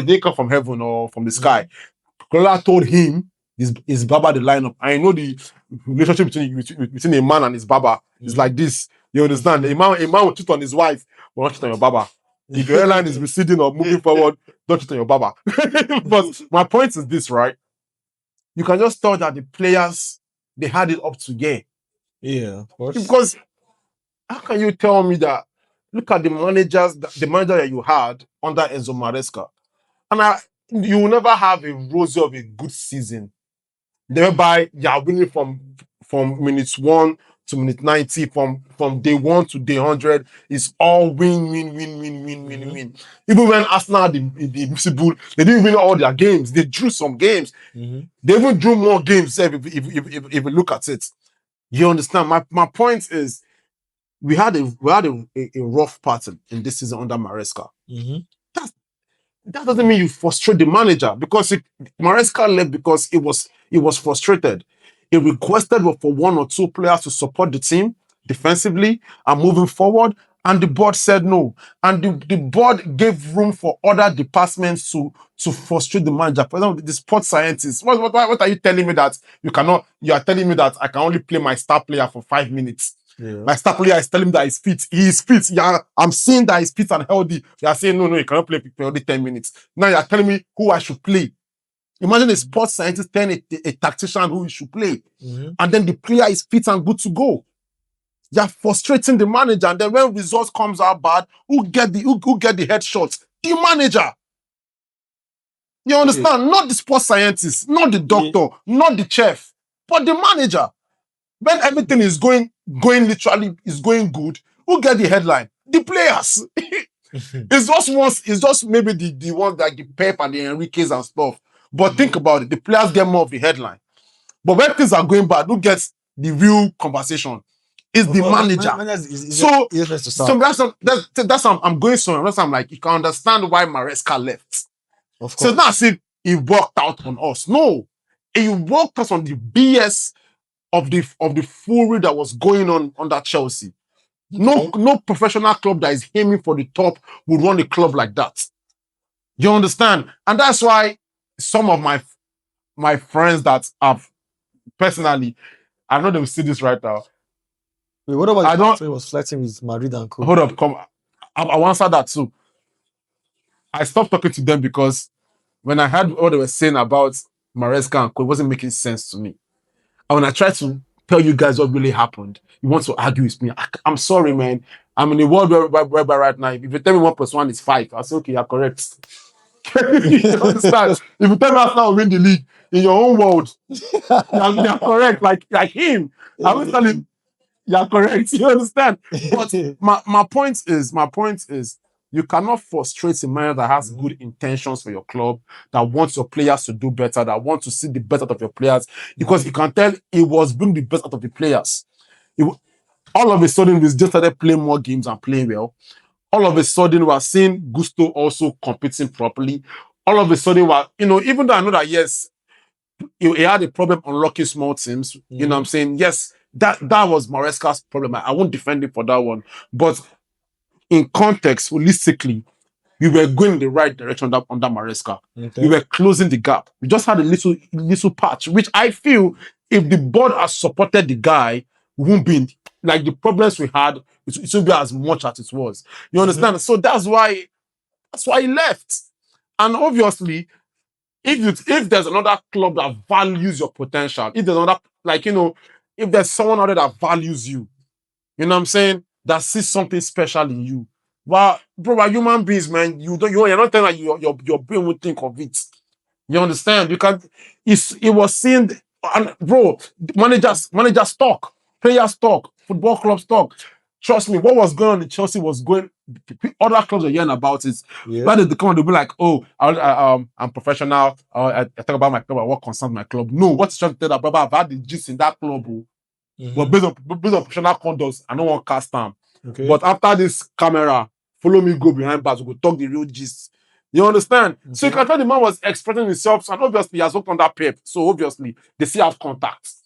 didn't come from heaven or from the sky. Cucurella told him his Baba the lineup. I know the relationship between a man and his Baba is like this. You understand? A man will cheat on his wife, but not cheat on your Baba. If your airline is receding or moving forward, don't cheat on your Baba. But my point is this, right? You can just tell that the players, they had it up to gear. Yeah, of course. Because how can you tell me that? Look at the manager that you had under Enzo Maresca, and you will never have a rosy of a good season. Thereby, you are winning from minutes 1 to minute 90, from day 1 to day 100. It's all win. Even when Arsenal had the Invisible, they didn't win all their games. They drew some games. They even drew more games if you look at it. You understand? My point is, we had a rough pattern in this season under Maresca. That doesn't mean you frustrate the manager, because Maresca left because he was frustrated. He requested for 1 or 2 players to support the team defensively and moving forward, and the board said no. And the board gave room for other departments to frustrate the manager. For example, the sports scientists. What are you telling me that you cannot? You are telling me that I can only play my star player for 5 minutes. My star player is telling me that he's fit. He is fit. Yeah, I'm seeing that he's fit and healthy. You are saying, no, you cannot play for only 10 minutes. Now you are telling me who I should play. Imagine a sports scientist telling a tactician who he should play. And then the player is fit and good to go. You're frustrating the manager. And then when results comes out bad, who get the headshots? The manager. You understand? Not the sports scientist, not the doctor, not the chef, but the manager. When everything is going literally is going good, who get the headline? The players. It's just maybe the ones like the Pep and the Enriquez and stuff. But think about it, the players get more of the headline. But when things are going bad, who gets the real conversation? It's the manager. That's how I'm going somewhere. That's how I'm like, you can understand why Maresca left. Of course. So it's not as if he worked out on us. No. He worked out on the BS of the fury that was going on under Chelsea. No professional club that is aiming for the top would run a club like that. You understand? And that's why some of my friends that have personally, I know they will see this right now. Wait, what about he was flirting with Madrid and co? Hold up, come. I'll answer that too. I stopped talking to them because when I heard what they were saying about Maresca and co, it wasn't making sense to me. And when I tried to tell you guys what really happened, you want to argue with me. I'm sorry, man. I'm in a world where right now, if you tell me 1 + 1 is 5, I'll say, okay, you're correct. You understand? If you tell me Arsenal will win the league in your own world, you're correct. Like him. I will tell him, you're correct. You understand? But my point is, you cannot frustrate a man that has good intentions for your club, that wants your players to do better, that wants to see the best out of your players, because you can tell he was bringing the best out of the players. All of a sudden, we just started playing more games and playing well. All of a sudden, we're seeing Gusto also competing properly. All of a sudden, even though I know that, yes, he had a problem unlocking small teams, you know what I'm saying? Yes, that was Maresca's problem. I won't defend him for that one. But in context, holistically, we were going in the right direction under Maresca. Okay. We were closing the gap. We just had a little patch, which I feel if the board has supported the guy, we won't be like the problems we had, it won't be as much as it was. You understand? So that's why he left. And obviously, if there's another club that values your potential, if there's another, if there's someone out there that values you, you know what I'm saying, that sees something special in you. Well, bro, we're human beings, man. You're not telling that your brain would think of it. You understand? Because it was seen, and bro, managers talk, players talk, football clubs talk. Trust me, what was going on in Chelsea was going. Other clubs are hearing about it. Why did they come? They'll be like, "Oh, I'm professional. I talk about my club. What concerns my club." No, what's trying to tell that, brother? I've had the gist in that club, but based on professional conduct, I don't want to cast them. Okay. But after this camera, follow me, go behind bars. We go talk the real gist. You understand? Okay. So you can tell the man was expressing himself, and obviously he has worked on that Pep. So obviously they still have contacts.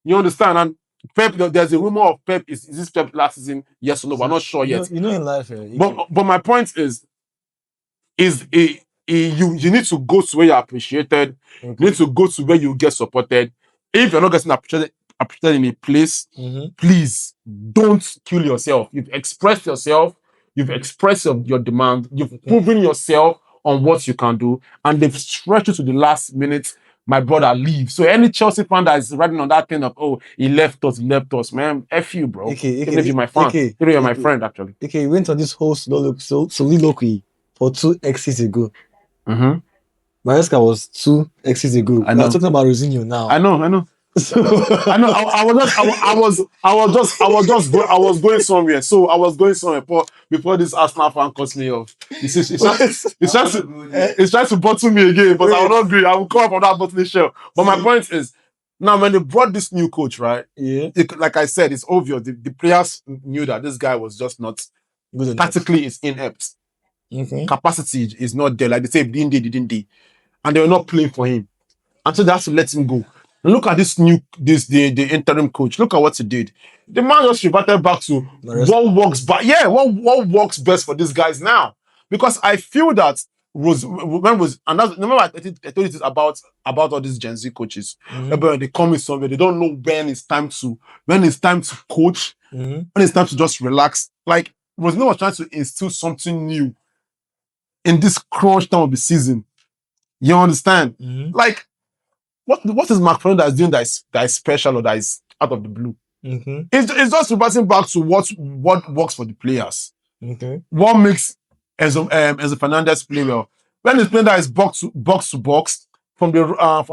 You understand? And Pep, there's a rumor of Pep. Is this Pep last season? Yes or no? We're not sure yet. You know in life, but my point is you need to go to where you're appreciated. Okay. You need to go to where you get supported. If you're not getting appreciated in a place, please don't kill yourself. You've expressed yourself. You've expressed your demand. You've proven yourself on what you can do, and they've stretched you to the last minute. My brother, leave. So any Chelsea fan that is riding on that thing of, oh, he left us, man. F you, bro. Even if you're my fan. Even if you're my friend, actually. Okay, he went on this whole soliloquy for 2 exits ago. Maresca was 2 exits ago. I'm talking about Rosinho now. I know. I know. I was going somewhere. So I was going somewhere before this Arsenal fan cuts me off. It's trying to bottle me again, but I will not agree. I will come up on that bottling shell. But my point is, now when they brought this new coach, right? Yeah. Like I said, it's obvious. The players knew that this guy was just not good enough. Tactically is inept. Capacity is not there. Like they say, didn't they? And they were not playing for him. And so they have to let him go. Look at the interim coach. Look at what he did. The man just reverted back to what works. But yeah, what works best for these guys now? Because I feel that remember I told you this about all these Gen Z coaches. They come in somewhere, they don't know when it's time to coach, when it's time to just relax. Like Rosino was trying to instill something new in this crunch time of the season. You understand? Like. What is Mark Fernando that's doing that is special or that is out of the blue? It's just reverting back to what works for the players. What makes Enzo Fernandez play well? when he's playing that is box to box from the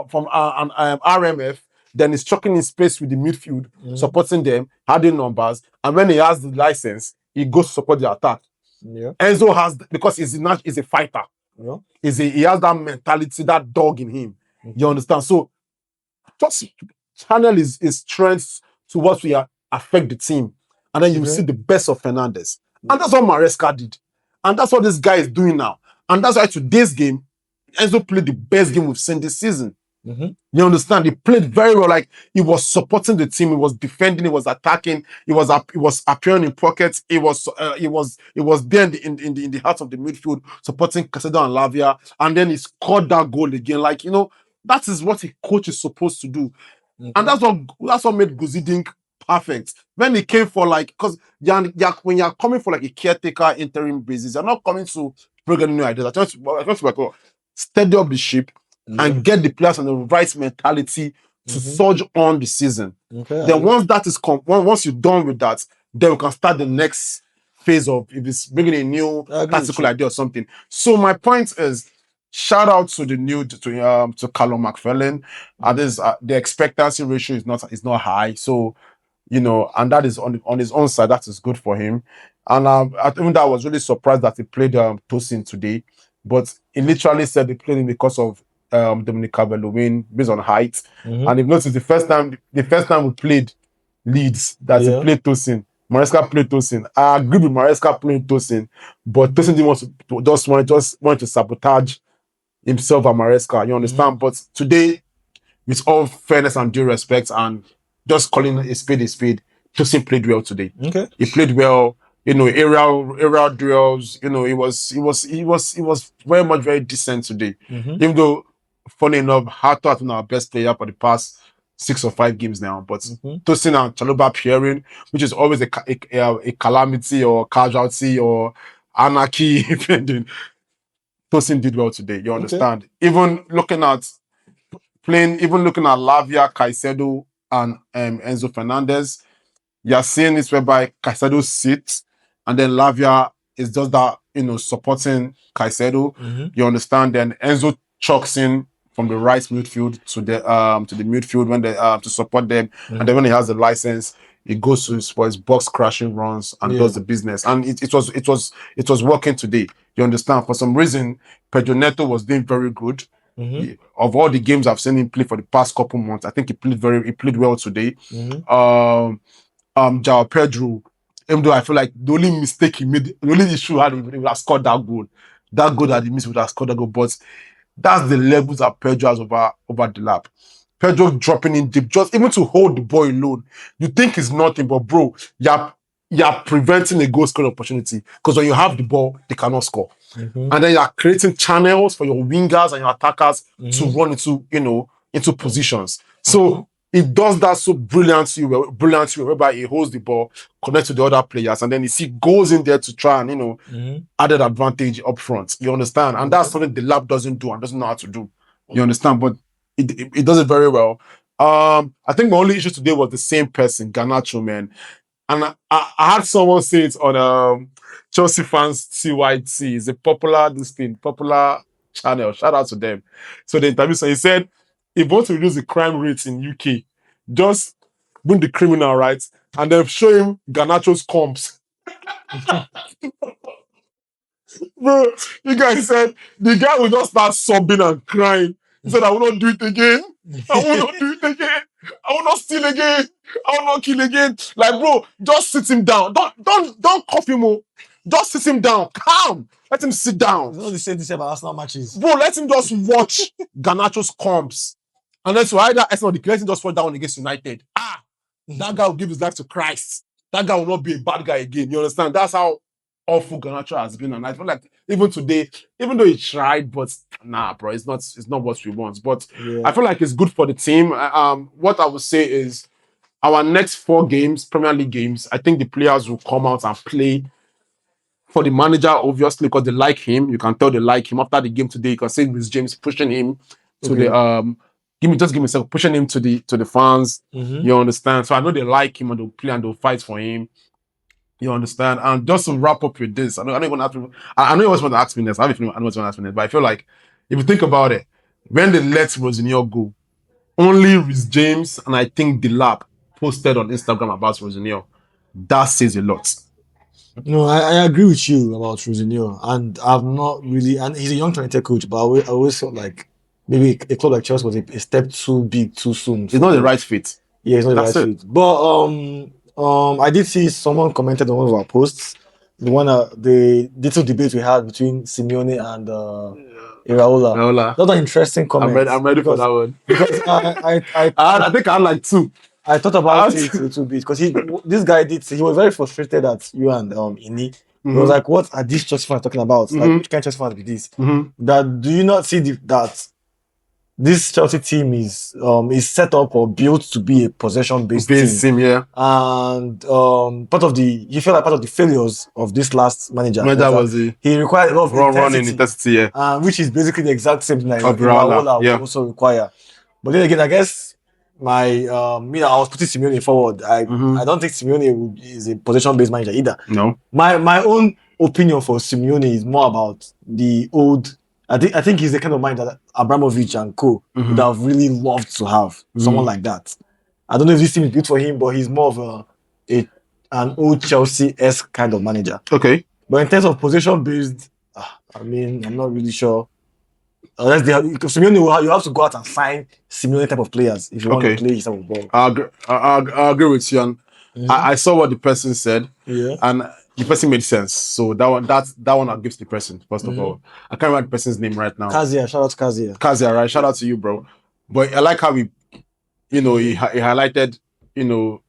from an RMF, then he's chucking in space with the midfield, supporting them, adding numbers, and when he has the license, he goes to support the attack. Yeah. Enzo has, because he's a fighter. Yeah. He has that mentality, that dog in him. You understand? So just channel his strengths to what we affect the team, and then you will see the best of Fernandes. And that's what Maresca did, and that's what this guy is doing now. And that's why today's game, Enzo played the best game we've seen this season. You understand? He played very well. Like, he was supporting the team. He was defending. He was attacking. He was appearing in pockets. He was there in the heart of the midfield, supporting Caicedo and Lavia. And then he scored that goal again. Like, that is what a coach is supposed to do. And that's what made Guzidink perfect. When he came for, like, because when you're coming for like a caretaker interim basis, you're not coming to bring any new ideas. I just like, steady up the ship and get the players on the right mentality to surge on the season. Then once that is once you're done with that, then we can start the next phase of, if it's bringing a new tactical idea or something. So my point is, shout out to the new to Callum McFarlane. The expectancy ratio is not high, so and that is on his own side, that is good for him. And even that I was really surprised that he played Tosin today, but he literally said he played him because of Dominic Calvert-Lewin based on height. And if noticed, the first time we played Leeds, that he played Tosin. Maresca played Tosin. I agree with Maresca playing Tosin, but Tosin didn't want to sabotage himself and Maresca. You understand? But today, with all fairness and due respect, and just calling a spade, Tosin played well today. He played well. Aerial duels. He was very much very decent today. Even though, funny enough, Hato has been our best player for the past 6 or 5 games now. But Tosin and Chaluba pairing, which is always a calamity or casualty or anarchy, Tosin did well today. You understand? Even looking at Lavia, Caicedo, and Enzo Fernandez, you're seeing this whereby Caicedo sits, and then Lavia is just that, supporting Caicedo. You understand? Then Enzo chucks in from the right midfield to the midfield when they to support them, and then when he has the license, he goes for his box crashing runs and does the business. And it was working today. You understand? For some reason, Pedro Neto was doing very good. Of all the games I've seen him play for the past couple months, I think he played well today. João Pedro, even though I feel like the only mistake he made, the only issue he would have scored that goal. That goal that he missed would have scored that goal. But that's the levels that Pedro has over the lap. Pedro dropping in deep, just even to hold the ball alone. You think it's nothing, but bro, you're preventing a goal scoring opportunity. Because when you have the ball, they cannot score. And then you're creating channels for your wingers and your attackers to run into positions. So it does that so brilliantly, whereby he holds the ball, connects to the other players, and then he goes in there to try and added advantage up front. You understand? And that's something the lab doesn't do and doesn't know how to do. You understand? But it does it very well. I think my only issue today was the same person, Garnacho, man. And I had someone say it on Chelsea Fans TYT. It's a popular channel. Shout out to them. So the interview, so he said, if you want to reduce the crime rates in UK, just bring the criminal, right? And then show him Garnacho's comps. Bro, you guys said the guy will just start sobbing and crying. He said, I will not do it again. I will not do it again. I will not steal again. I will not kill again. Like, bro, just sit him down. Don't cuff him. Just sit him down. Calm. Let him sit down. It's not the same thing about Arsenal matches. Bro, let him just watch Garnacho's comps. And then so either let him just fall down against United. That guy will give his life to Christ. That guy will not be a bad guy again. You understand? That's how awful Garnacho has been. And I feel like even today, even though he tried, but nah, bro, it's not what we want. But I feel like it's good for the team. What I would say is our next 4 games, Premier League games, I think the players will come out and play for the manager, obviously, because they like him. You can tell they like him. After the game today, you can see Luis James pushing him to the pushing him to the fans. You understand? So I know they like him and they'll play and they'll fight for him. You understand? And just to wrap up with this, I know you're going to ask me, I know you always want to ask me this. I have a feeling I know what you want to ask me this, but I feel like if you think about it, when they let Rosinio go, only Rhys James and I think Delap posted on Instagram about Rosinio. That says a lot. No, I agree with you about Rosinio, and I've not really. And he's a young talented coach, but I always felt like maybe a club like Chelsea was a step too big too soon. It's not the right fit. Yeah, it's not That's the right it. fit. But I did see someone commented on one of our posts, the one the little debate we had between Simeone and Iraola. Raiola. That was an interesting comment. I'm ready for that one. Because I think I had like two. I thought about it a little bit because this guy he was very frustrated at you and Ini. He was like, "What are these Chelsea fans talking about? Like, which kind of Chelsea fans be this? That do you not see that this Chelsea team is set up or built to be a possession-based team? Yeah. And he felt like part of the failures of this last manager was he required a lot of running intensity, yeah. which is basically the exact same thing like Raiola, yeah. would also require. But then again, I guess I was putting Simeone forward. I don't think Simeone is a possession-based manager either. No. My own opinion for Simeone is more about the old. I think he's the kind of manager that Abramovich and co would have really loved to have someone like that. I don't know if this team is built for him, but he's more of an old Chelsea-esque kind of manager. Okay. But in terms of possession-based, I'm not really sure. Unless Simeone, you have to go out and find Simeone type of players if you want to play his type of ball. I agree with you. And I saw what the person said, and the person made sense. So that one I'll give to the person first of all. I can't remember the person's name right now. Kazia, shout out to Kazia. Kazia, right? Shout out to you, bro. But I like how he highlighted, the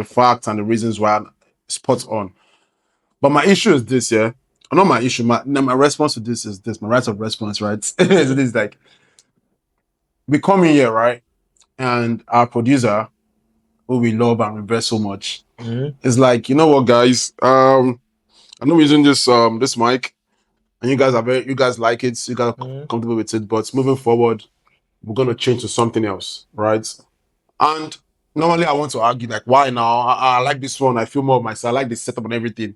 facts and the reasons why I'm spot on. But my issue is this, yeah. Not my issue. My response to this is this. My right of response, right? So this is like, we come in here, right? And our producer, who we love and revere so much, is like, you know what, guys? I know we're using this mic, and you guys like it, you guys are comfortable with it. But moving forward, we're gonna change to something else, right? And normally I want to argue like, why now? I like this one. I feel more of myself. I like the setup and everything.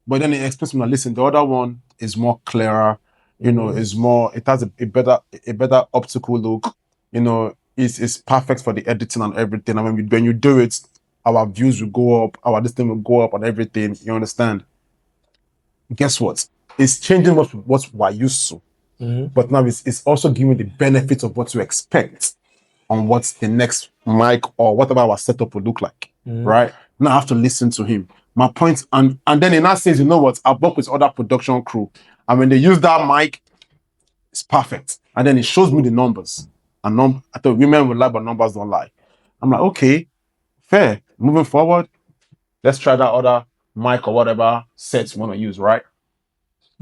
But then it explains to me, listen, the other one is more clearer, it has a better optical look, it's perfect for the editing and everything. And when you do it, our views will go up, our distance will go up and everything, you understand? Guess what? It's changing what we're used to. But now it's also giving the benefits of what to expect on what the next mic or whatever our setup will look like, right? Now I have to listen to him. My point, and then in that sense, you know what? I've worked with other production crew, and when they use that mic, it's perfect. And then it shows me the numbers. And I thought women will lie, but numbers don't lie. I'm like, okay, fair. Moving forward, let's try that other mic or whatever sets you want to use, right?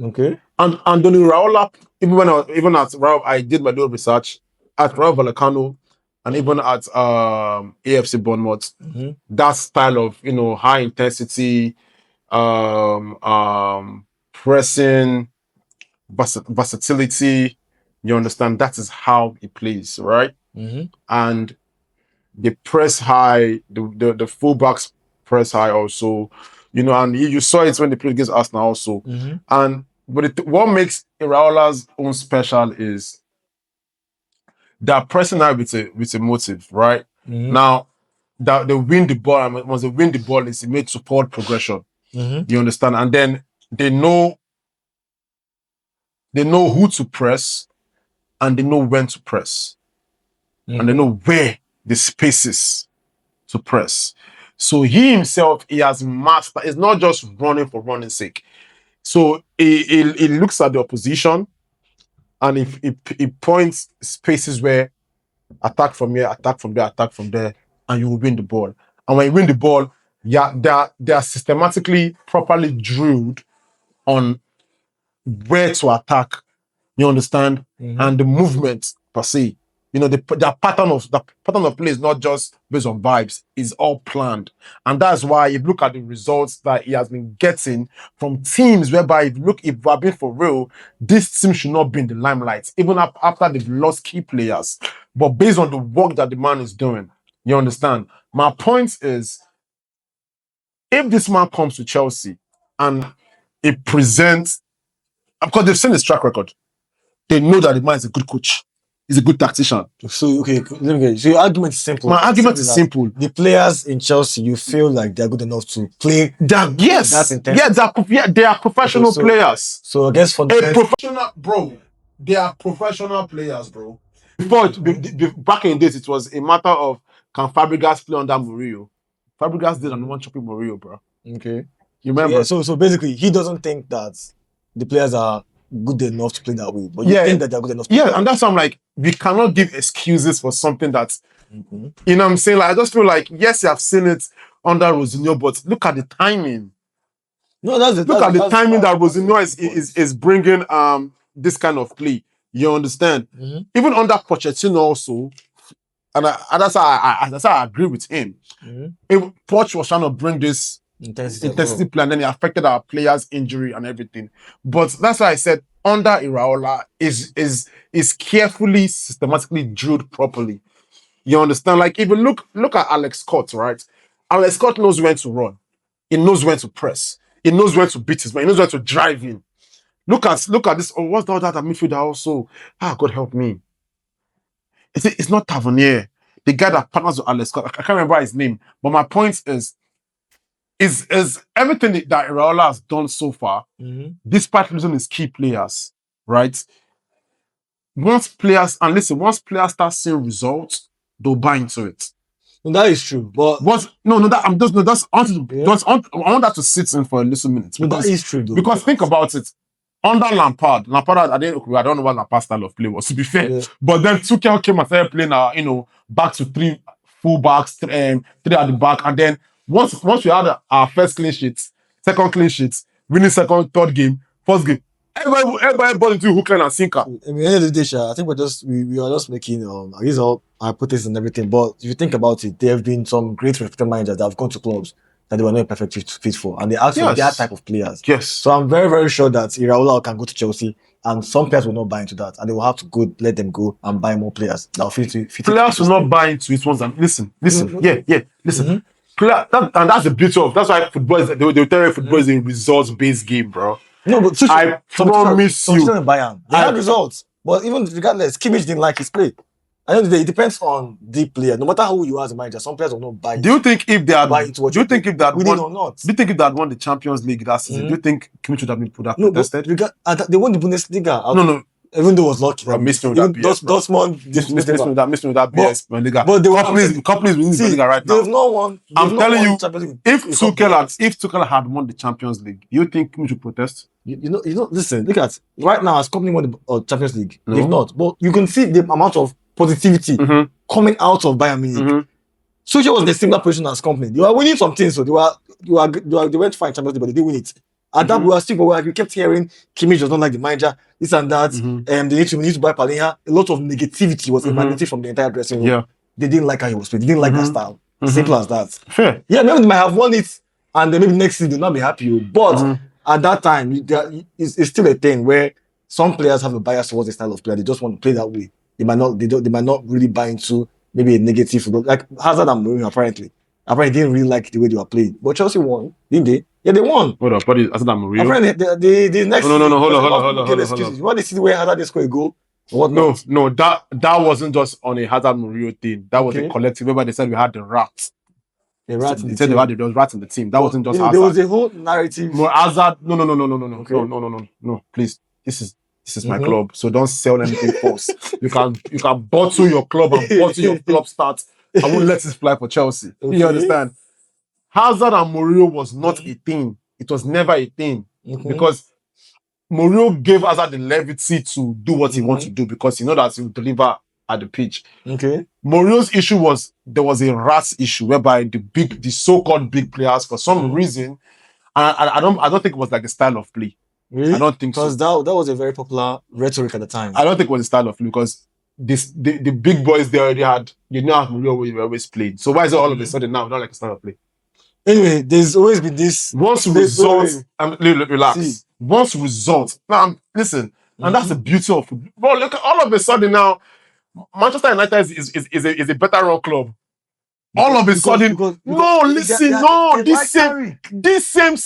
Okay. And Anthony Raiola, even at Raul, I did my little research at Raul Vallecano. And even at AFC Bournemouth, that style of high intensity, pressing, versatility, you understand, that is how he plays, right? And they press high, the fullbacks press high also, and you saw it when they played against Arsenal also. But what makes Iraola's own special is they're pressing out with a motive, right? Now, that they win the ball, and once they win the ball, it's made support progression. You understand? And then they know who to press, and they know when to press, and they know where the spaces to press. So he himself, he has mastered. It's not just running for running's sake. So he looks at the opposition, and if he points spaces where attack from here, attack from there, attack from there, and you will win the ball. And when you win the ball, they are systematically, properly drilled on where to attack. You understand? And the movement per se. The pattern of play is not just based on vibes, it's all planned. And that's why if you look at the results that he has been getting from teams whereby if we're being for real, this team should not be in the limelight, even after they've lost key players. But based on the work that the man is doing, you understand? My point is, if this man comes to Chelsea and it presents, because they've seen his track record, they know that the man is a good coach. He's a good tactician. So okay, let me get you. So your argument is simple. My argument is simple. The players in Chelsea, you feel like they're good enough to play. Yes, they are professional players. So I guess for a professional, bro, they are professional players, bro. Back in days, it was a matter of can Fabregas play under Mourinho? Fabregas did and one chopping Mourinho, bro. Okay, you remember? So basically, he doesn't think that the players are good enough to play that way, but you think that they're good enough. And that's why I'm like, we cannot give excuses for something that, you know what I'm saying? Like, I just feel like, yes, you have seen it under Rosinho, but look at the timing. No, look at the timing that Rosinho is bringing this kind of play. You understand? Even under Pochettino also, and that's how I agree with him. If Poch was trying to bring this intensity plan, then it affected our players' injury and everything. But that's why I said under Iraola is carefully, systematically drilled properly. You understand? Like if you look at Alex Scott, right? Alex Scott knows when to run. He knows when to press. He knows when to beat his man. He knows when to drive in. Look at this. Oh, what's the other midfielder also? God help me. It's not Tavernier. The guy that partners with Alex Scott. I can't remember his name. But my point is everything that Iraola has done so far, despite losing his key players, right? Once players start seeing results, they'll buy into it. No, that is true. But I want that to sit in for a little minute. That is true, though. Because think about it. Under Lampard, I don't know what Lampard's style of play was, to be fair. But then Tuchel came and started playing back to 3 full backs, 3 at the back, and then once we had our first clean sheet, second clean sheet, winning second, third game, first game, everybody bought into hook, line, and sinker. I mean, at the end of the day, I think we are just making these all hypotheses and everything. But if you think about it, there have been some great respected managers that have gone to clubs that they were not a perfect fit for, and they asked for their type of players. Yes. So I'm very, very sure that Iraola can go to Chelsea, and some players will not buy into that, and they will have to let them go and buy more players that will fit. Players will not buy into it once. And listen. Listen. And that's the beauty of. That's why football is. They tell you football is a results-based game, bro. No, but I promise you. Bayern, they had results, but even regardless, Kimmich didn't like his play. At the end of the day, it depends on the player. No matter who you are as a manager, some players will not buy. Do you think if they had buy into what do you think if that winning or not? Do you think if they had won the Champions League that season, do you think Kimmich would have been put up protested? They won the Bundesliga. No. Even though it was lucky. I missed with that BS. Dortmund missed with that BS. But they were companies winning the Bundesliga right now. They've not won. I'm telling you, if Tuchel had won the Champions League, you think Kimmich would protest? You know. Listen, look at right now as company won the Champions League. They've not, but you can see the amount of positivity coming out of Bayern Munich. Tuchel was in a similar position as company. They were winning some things, so they went fine Champions League, but they didn't win it. At that, we kept hearing Kimmich does not like the manager, this and that. We need to buy Palinha. A lot of negativity was emanating from the entire dressing room. Yeah. They didn't like how he was playing. They didn't like that style. Simple as that. Fair. Yeah, maybe they might have won it, and then maybe next season they'll not be happy. But at that time, it's still a thing where some players have a bias towards the style of play. They just want to play that way. They might not really buy into maybe a negative football. Like Hazard and Mourinho apparently didn't really like the way they were playing. But Chelsea won, didn't they? Yeah, they won. Hold up, Hazard and Mourinho. Apparently, the next. No, hold on. You want to see the way Hazard scored a goal? Or what? No, that wasn't just on a Hazard Mourinho thing. That was a collective. Remember, they said we had the rats. The rats. They said there was rats in the team. That wasn't just Hazard. There was a whole narrative. No, Hazard. No. Okay. No, please. This is my club, so don't sell anything false. You can bottle your club and bottle your club stats. I won't let it fly for Chelsea. Okay. You understand? Hazard and Mourinho was not a thing. It was never a thing because Mourinho gave Hazard the levity to do what he wants to do because he knows that he will deliver at the pitch. Okay. Mourinho's issue was there was a rats issue whereby the so-called big players for some reason, I don't think it was like the style of play. Really? I don't think so. Because that was a very popular rhetoric at the time. I don't think it was the style of play because the big boys they already had, you know how Mourinho always played. So why is it all of a sudden now not like a style of play? Anyway, there's always been this. Once results, relax. See. Once results, now listen, and that's the beauty of football. Bro, look, all of a sudden now, Manchester United is a better run club. all of a sudden, listen, this same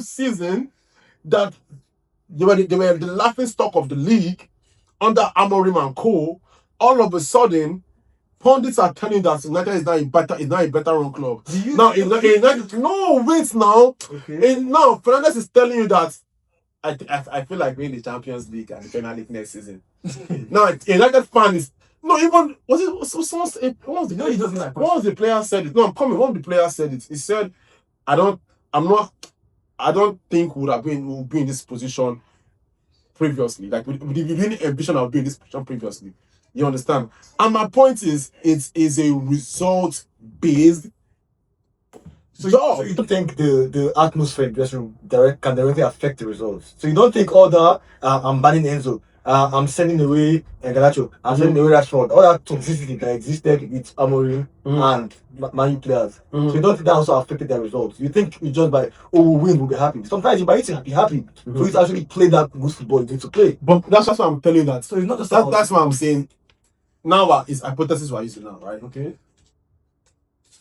season that they were the laughing stock of the league under Amorim and co. All of a sudden, pundits are telling that United is not a better run club. United, no, wait now. Okay. And now Fernandes is telling you that I feel like winning the Champions League and the Premier League next season. Now, a United fan is no even was it one of the players said it. No, I'm coming. One of the players said it. He said, I don't think we'll be in this position previously. Like we didn't envision of being in this position previously. You understand? And my point is, it is a result based. So you don't think the atmosphere in the dressing room can directly affect the results? So you don't think all that I'm banning Enzo, I'm sending away Ganacho, I'm sending away Rashford, all that toxicity that existed with Amorim and Man U players. So you don't think that also affected their results? You think it's just by we'll win, we'll be happy. Sometimes you might be happy for you to actually play that good football you need to play. But that's what I'm telling you that. So it's not just that's what I'm saying. Now is hypothesis we're using now, right? Okay.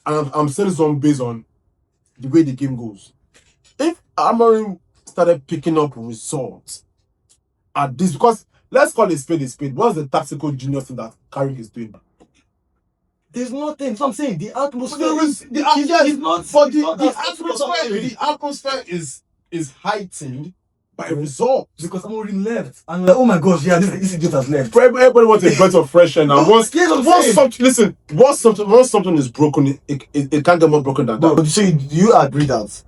And I'm saying this one based on the way the game goes. If Amorim started picking up results at this, because let's call it spade a spade. What's the tactical genius thing that Carrick is doing? There's nothing. So I'm saying the atmosphere the atmosphere is heightened by results. Because Amorim left. And like, oh my gosh, yeah, this idiot has left. Everybody wants a breath of fresh air now. Once something is broken, it can't get more broken than that. But so you agree that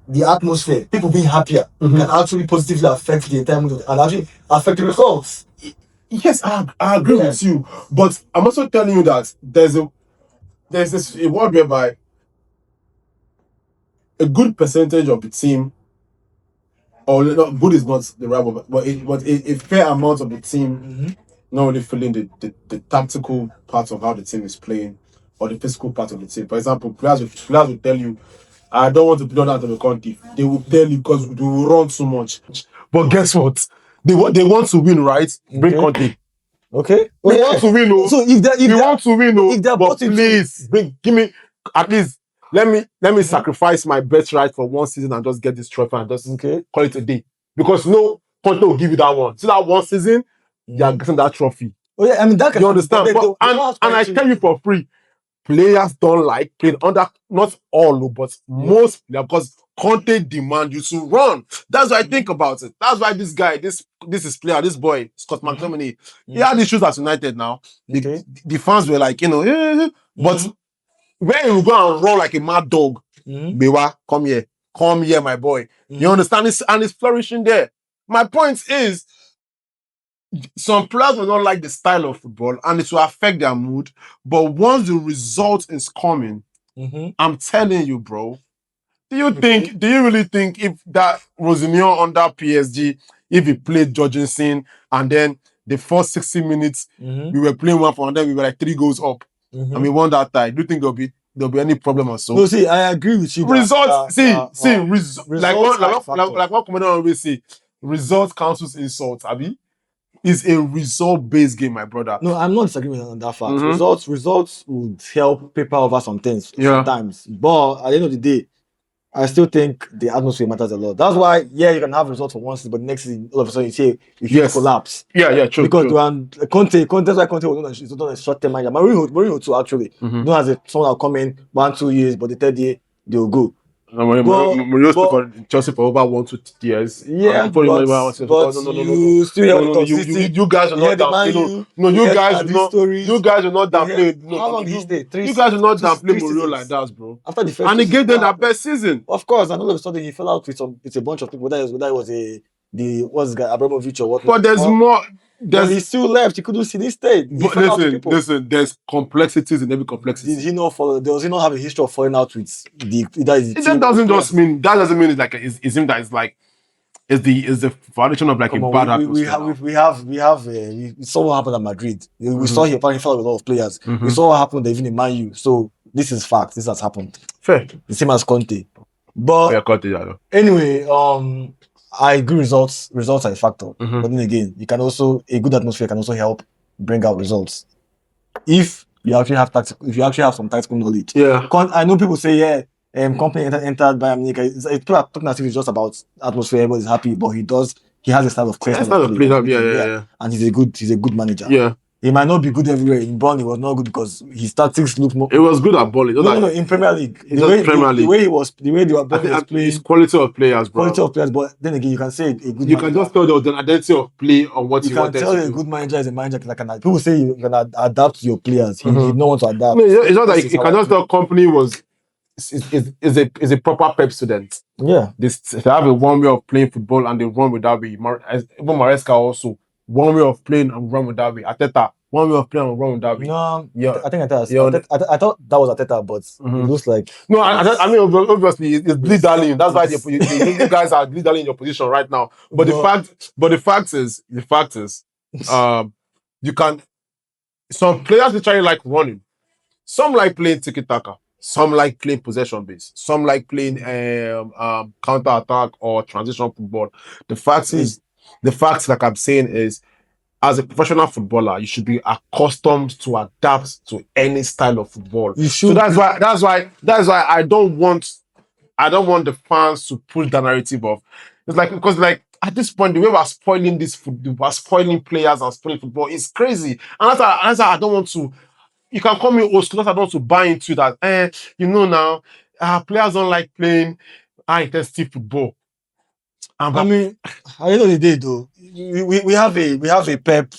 the atmosphere, people being happier, can actually positively affect the entire mood and actually affect the results? Yes, I agree with you. But I'm also telling you that there's a word whereby a good percentage of the team, or not good is not the right word, but a fair amount of the team not really feeling the tactical part of how the team is playing or the physical part of the team. For example, players will tell you, I don't want to play under the country. They will tell you because we will run too much. But guess what? They want to win, right? Bring Conte. Okay. We want to win, So if they're but please give me at least let me sacrifice my best right for one season and just get this trophy and just call it a day. Because no Conte will give you that one. So that one season, you are getting that trophy. Oh yeah, I mean that can you understand. And I tell you for free, players don't like playing under not all, but most players, because Conte demand you to run. That's what I think about it. That's why this guy, this player, this boy, Scott McTominay, he had issues at United now. The fans were like, but when you go and run like a mad dog, Bewa, come here, my boy. You understand? And it's flourishing there. My point is, some players will not like the style of football and it will affect their mood. But once the result is coming, I'm telling you, bro, do you really think if that Rosinio under PSG, if he played Jorgensen and then the first 60 minutes we were playing one for and then we were like 3 goals up and we won that tie, do you think there'll be any problem or so? No, see, I agree with you. Results, like what commander always say, results cancels insults, Abi. It's a result-based game, my brother. No, I'm not disagreeing on that fact. Results would help paper over some things sometimes. But at the end of the day, I still think the atmosphere matters a lot. That's why, you can have results for one season, but next season, all of a sudden, you see collapse. Yeah, true. Because Conte, that's why Conte was not a short-term manager. Mourinho too, actually. Not as someone that will come in 1-2 years, but the third year, they'll go. Mourinho for Chelsea for over 1-2 years. Yeah, but you still have you guys are not downplay. You guys are not downplay. How long did he stay? You guys are not downplay Mourinho like that, bro. After the first and he gave them that best season. Of course, and all of a sudden he fell out with a bunch of people. Whether it was what's the guy Abramovich or what? But there's more. He still left. He couldn't see this state. But listen. There's complexities in every complexity. Did he not follow? Does he not have a history of falling out with the? That doesn't mean it's like it's him that is like is the foundation of like a bad atmosphere. We saw what happened at Madrid. We saw he apparently fell with a lot of players. We saw what happened even in Man U. So this is fact. This has happened. Fair. The same as Conte. But anyway, I agree. Results are a factor, but then again, a good atmosphere can also help bring out results. If you actually have if you actually have some tactical knowledge. Yeah. I know people say, yeah, company entered Bayern Munich. People are talking as if it's just about atmosphere, everybody's happy, but he has a style of play. Yeah. And he's a good manager. Yeah. He might not be good everywhere. In Burnley, he was not good because his tactics looked more. It was good at bowling. No, in Premier League. The way they were playing. It's quality of players, bro. Quality of players, but then again, you can say a good You manager. can just tell the identity of play on what you wanted to do. You can tell a good manager is a manager that can. People say you can adapt to your players. He did not want to adapt. No, it's not like you can just tell company is a proper Pep student. Yeah. They have a one way of playing football and they run with that way. Even Maresca also one way of playing and run with that way. Ateta one way of playing and run with that way. No, yeah. I think I thought that was Ateta, but it looks like no. I mean, obviously, it's bleed darling. That's why you guys are bleed darling in your position right now. But the fact is, you can. Some players literally like running. Some like playing tiki-taka. Some like playing possession base. Some like playing counter attack or transition football. The fact, like I'm saying, is as a professional footballer, you should be accustomed to adapt to any style of football. You should. So that's why I don't want the fans to push the narrative of it's like because like at this point the way we're spoiling we're spoiling players and spoiling football is crazy. And that's why I don't want to. You can call me old school. I don't want to buy into that. Now, players don't like playing high intensity football. I mean, at the end of the day, though, we have a Pep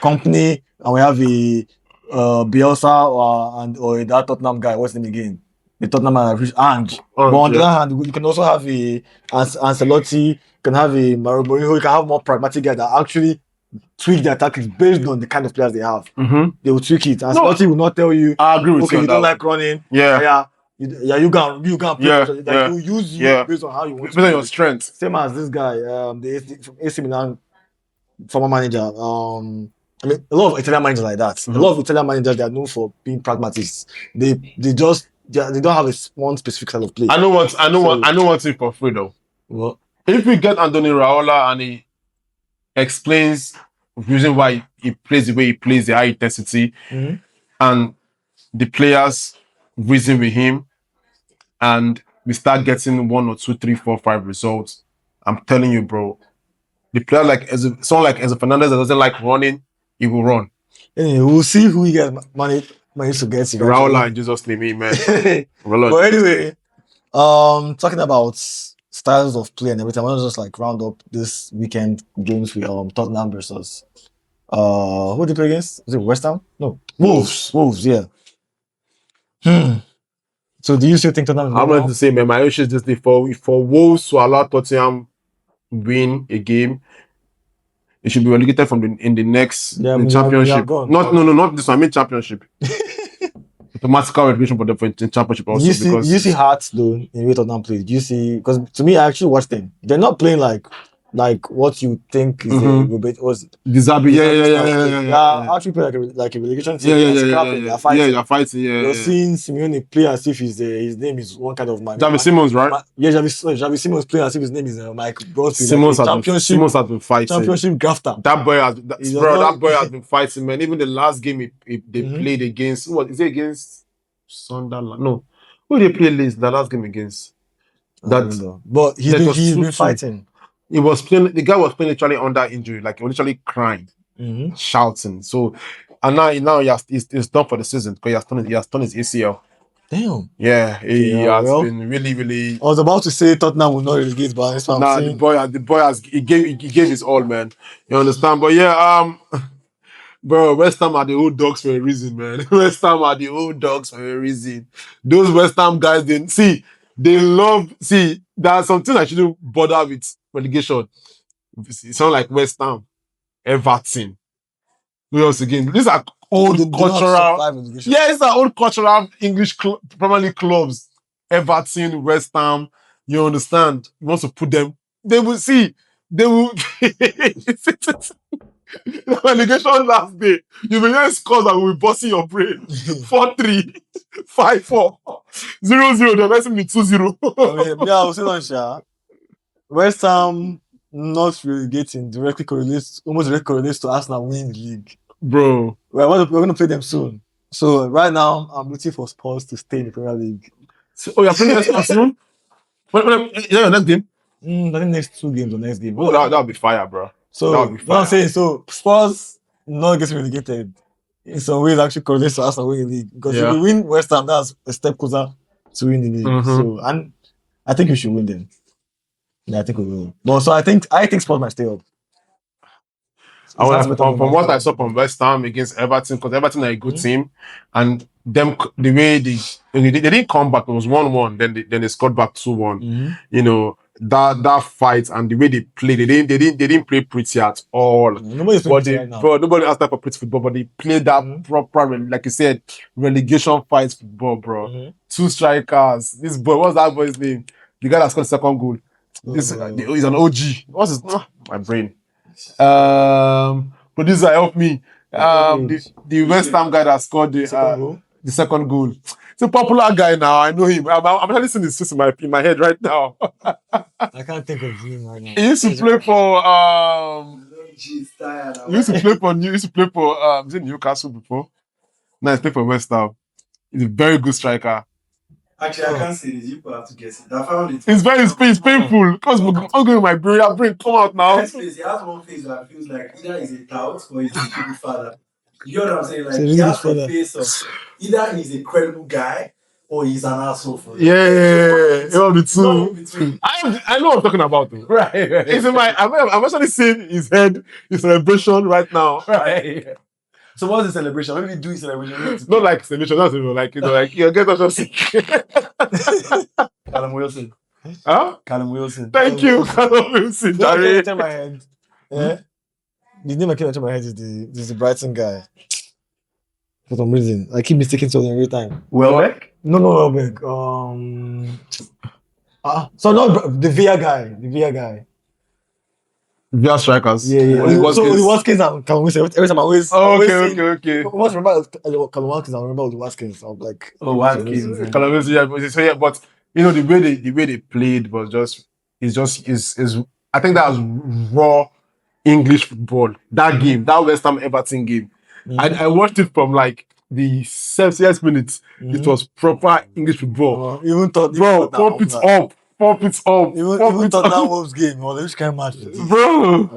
company, and we have a Bielsa or that Tottenham guy. What's his name again? The Tottenham man, Ange. But on the other hand, you can also have a Ancelotti. You can have a Mourinho. You can have more pragmatic guys that actually tweak their tactics based on the kind of players they have. They will tweak it. Ancelotti will not tell you. I agree with okay, you don't like running. Yeah. You can play. You use you based on how you want. Based on your strength. Same as this guy, the AC Milan former manager. I mean, a lot of Italian managers like that. A lot of Italian managers, they are known for being pragmatists. They don't have one specific style of play. I know one thing for free though. What? If we get Andoni Raiola and he explains the reason why he plays the way he plays, the high intensity, and the players reason with him, and we start getting 1 or 2, 3, 4, 5 results. I'm telling you, bro, the player someone like Enzo Fernandez that doesn't like running, he will run. Anyway, we'll see who he gets managed to get. Raiola in Jesus' name, amen. But anyway, talking about styles of play and everything, I want to just like round up this weekend games with Tottenham versus who did they play against? Was it West Ham? No, Wolves, yeah. So do you still think Tottenham? I'm going to say, man, my wish is just for Wolves to allow Tottenham win a game, it should be relegated in the next championship. Not this one. I mean championship. Automatical relegation for the championship also. You see Hearts though in the way Tottenham plays. Do you see? Because to me, I actually watched them. They're not playing like what you think is was Disabi. Yeah. Actually play like a relegation team. They're fighting. You're seeing Simeone play as if his name is one kind of man. Javi Simons, right? Javi Simons play as if his name is Mike Brosby. Simons has been fighting. Championship grafter. That boy has been fighting, man. Even the last game they played against, is it against Sunderland? No. Who did they play the last game against? But he's been fighting. The guy was playing literally under injury, like literally crying, shouting. So, and now he's done for the season because he has done his ACL. Damn. Yeah, he has been really, really. I was about to say Tottenham will not relegate, but that's what I'm saying. The boy has he gave his all, man. You understand? But yeah, bro, West Ham are the old dogs for a reason, man. West Ham are the old dogs for a reason. Those West Ham guys, there are some things I shouldn't bother with relegation. It sounds like West Ham, Everton. Who else again? These are old cultural. Yeah, these are old cultural English Premier League clubs. Everton, West Ham. You understand? You want to put them. They will see. They will. The relegation last day. You will hear scores that will be busting your brain. 4-3, 5-4, 0-0. The rest will be 2-0. Yeah, I was saying on West Ham not relegating almost directly correlates to Arsenal winning the league. Bro. We're going to play them soon. So right now, I'm rooting for Spurs to stay in the Premier League. So, you're playing this soon? Is that your next game? I think next 2 games or next game. Oh, that'll be fire, bro. So that'll be what I'm fire. saying, so Spurs not getting relegated in some ways actually correlates to Arsenal winning the league because if we win West Ham, that's a step closer to winning the league. So and I think we should win them. Yeah, I think we will. But so I think Spurs might stay up. From what I saw from West Ham against Everton, because Everton are a good team, and them the way they didn't come back, it was 1-1. Then they scored back 2-1. You know that fight and the way they played, they didn't play pretty at all. Nobody's playing pretty right now. Bro, nobody asked for pretty football, but they played that proper, like you said, relegation fight football, bro. 2 strikers. This boy, what's that boy's name? The guy that scored the second goal. He's an OG. What's his my brain? Producer, help me. The West Ham guy that scored the second goal. It's a popular guy now. I know him. I'm actually seeing his face in my head right now. I can't think of him right now. He used to play for is it Newcastle before? No, he's played for West Ham. He's a very good striker. Actually, I can't say this. You have to guess it. I found it. It's painful. Because I'm going to my brain come out now. He has one face that feels like either he's a tout or he's a good father. You know what I'm saying? Like, So he has the face of either he's a credible guy or he's an asshole for them. Yeah. It will be two. I know what I'm talking about. Though. Right. It's in I'm actually seeing his head, his celebration right now. Right. So what's the celebration? Maybe do a celebration. Not like celebration, not like you get us sick. Callum Wilson. Huh? Callum Wilson. Thank you, Callum Wilson. The name my head. Yeah. The name I came into my head is the Brighton guy. For some reason, I keep mistaking something every time. Welbeck? No, Welbeck. So not the Villa guy. Via strikers. Yeah. So Watkins and Callum Wilson. Every time I always. Okay. Once I remember Callum Watkins, I remember the Watkins. I'm like, Watkins. Callum Wilson, yeah, but you know the way they played was just I think that was raw English football. That game, that West Ham Everton game. I watched it from like the 70th minutes. It was proper English football. Even thought, bro, pump it up. Even thought that Wolves game. Well, which kind of match it is? Bro.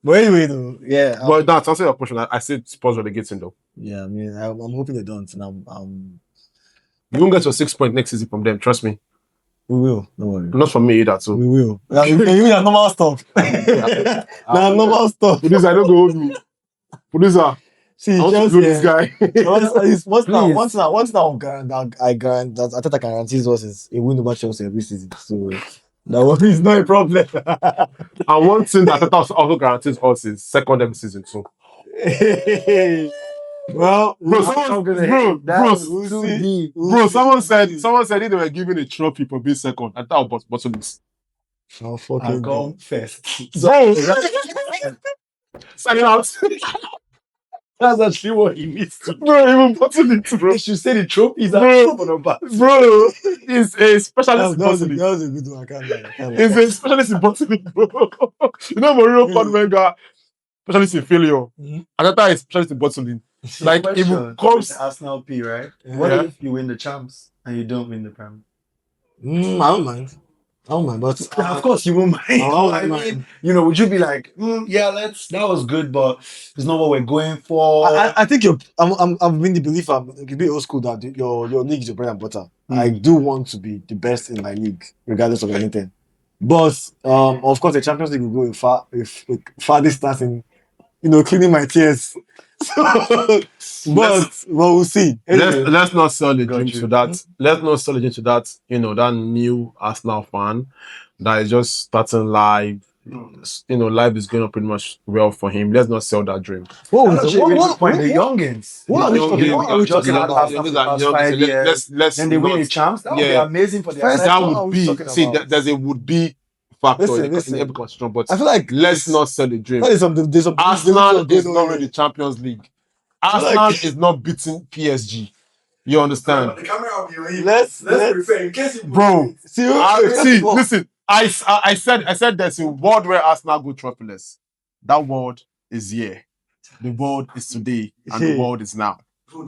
But anyway, though, yeah. But that's answering your question. I said Spurs relegating though. Yeah, I mean, I'm hoping they don't. And you won't get your 6 point next season from them. Trust me. we will. Don't worry. Not from me either. So We will. You are normal stuff. Normal stuff. Producer, I don't go hold me. Producer, See, I want to do this guy. once now, I guarantee that Ateta guarantees us is a win over Chelsea every season. So that one is not a problem. And one thing that Ateta also guarantees us is second every season too. Well, someone said if they were giving a trophy for being second, I thought was bottom this. I'll fucking go first. Signing out. That's actually what he needs to do. Bro, even bottom it, bro. They should say the trophies are Bro, he's a specialist in bottling. That was a good one. I can't lie. He's a specialist in bottling, bro. You know Mourinho called Wenger specialist in failure. Ateta is specialist in bottling. Like if it comes Arsenal P, right? What if you win the champs and you don't win the Prem? I don't mind. But Of course you won't mind. I mean, you know, would you be like, that was good, but it's not what we're going for? I think I'm in the belief you can be old school that your league is your bread and butter. I do want to be the best in my league, regardless of anything. But of course, the Champions League will go far distance in cleaning my tears. But we'll see. Anyway. Let's not sell the dream to that. Let's not sell the dream to that. That new Arsenal fan that is just starting live. Life is going on pretty much well for him. Let's not sell that dream. The youngins. What are we talking about? Then they win the champs. That would be amazing for their That would be. See, there's a would be factor in every constitution, but I feel like let's not sell the dream. There's some Arsenal is not in the Champions League. Arsenal is not beating PSG. You understand? The camera will be on him. Let's prepare in case you listen. I said there's a world where Arsenal go trophyless. That world is here. the world is today and the world is now.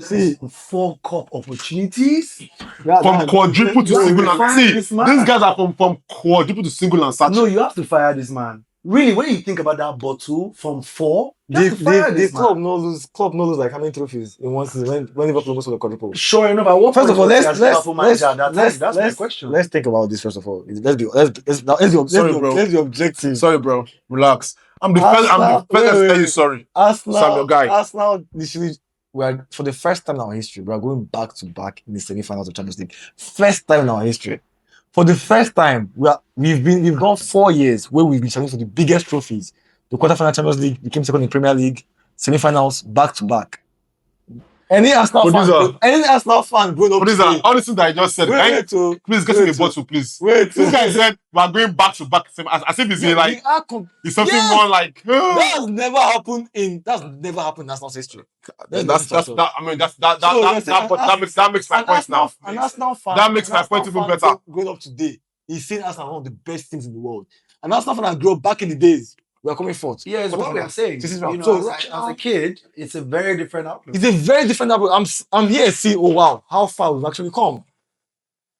See, 4 cup opportunities. From quadruple to single and these guys are from quadruple to single and sachet. No, you have to fire this man. Really, when you think about that bottle from 4, the club no lose like how many trophies in one season when Liverpool goes to the quadruple. Sure enough, at what First of all, that's my question. Let's think about this first of all. Let's be objective. Sorry, bro. Relax. I'm the first to tell you sorry. Arsenal, your guy. Arsenal literally for the first time in our history, we are going back to back in the semi-finals of Champions League. First time in our history. For the first time, we've gone 4 years where we've been challenged for the biggest trophies. The quarterfinal Champions League, became second in Premier League, semi-finals back to back. Any Arsenal fan growing up today, all the things that I just said. Please get me a bottle, please. This guy said we are going back to back. As if it's like it's something more like that's never happened in Arsenal's history. That makes my point now. An Arsenal fan, that makes my point even better. Growing up today, he's seen Arsenal one of the best teams in the world. An Arsenal fan that grew up back in the days. We are coming fourth. Yeah, it's what we are saying. So, as a kid, it's a very different outlook. It's a very different outlook. I'm here to see, oh wow, how far we've actually come.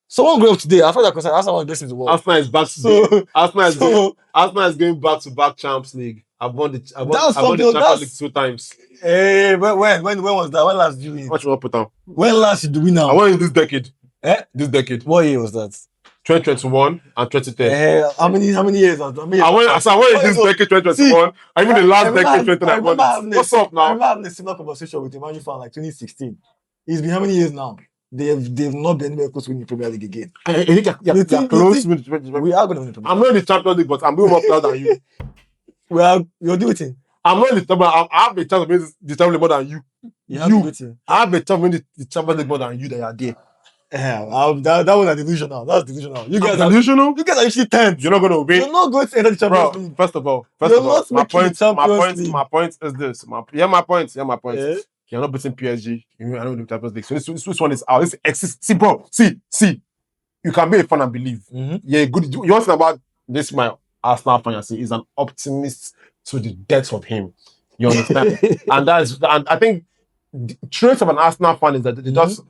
Someone grew up today. I feel like Arsenal one of the best in the world. Arsenal is back to Arsenal is going back to back Champions League. I've won the Champions League 2 times. Hey, when was that? When last did you win? What you want to put down? When last did you win now? I won in this decade. This decade. What year was that? 2021 and 2010. How many years? I went in this decade 2021. I mean the last decade 2021. What's up now? I remember having a similar conversation with a Man U fan like 2016. It's been how many years now? They've not been anywhere close to winning the Premier League again. Close. We are going to win the Premier League. I'm not in the Champions League, but I'm doing more proud than you. You're doing it. I'm not in the Champions. I have a chance of winning the Champions League more than you. I have a chance of winning the Champions League more than you that are there. That was a delusional. That's delusional. You guys delusional? You guys are usually 10th. You're not going to win. You're not going to enter the Champions League. First of all, my point is this. My point. Yeah. You're not beating PSG. You're not winning the Champions League. So this one is out. This exists. See, bro. See. You can be a fan and believe. Mm-hmm. Yeah, good. You want to know about this? My Arsenal fan, you see, is an optimist to the depth of him. You understand? and I think the traits of an Arsenal fan is that they just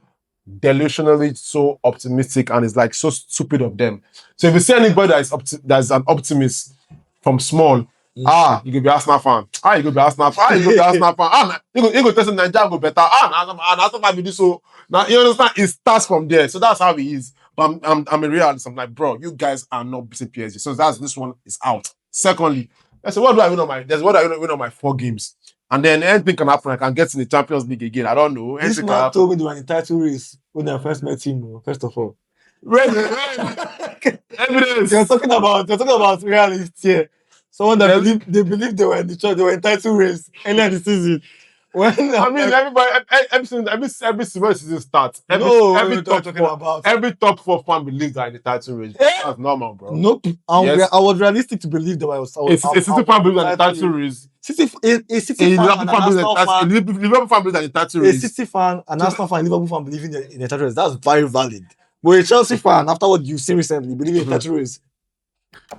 delusionally so optimistic and it's like so stupid of them. So if you see anybody that is an optimist from small, you could be Arsenal fan. You could be Arsenal fan. You could be Arsenal fan. You could test Nigeria go better. And Arsenal fan will do so. Now you understand? It starts from there. So that's how he is. But I'm a realist. I'm like, bro, you guys are not beating PSG. So this one is out. Secondly, I said, what do I win on my 4 games? And then anything can happen. I can get in the Champions League again. I don't know. This man told me they were in title race when I first met him. First of all, evidence. They're talking about realists here. Someone that believed they were in title race earlier in the season. Everybody, every season starts. Every top 4 fan believes that in the title race. That's normal, bro. Nope. I was realistic to believe that I was. A City fan believes that the title race. A City fan, an Arsenal fan, Liverpool fan believes that the title race. A City fan, an Arsenal fan, Liverpool fan believing in the title race. That's very valid. But a Chelsea fan, after what you've seen recently, believing in the title race.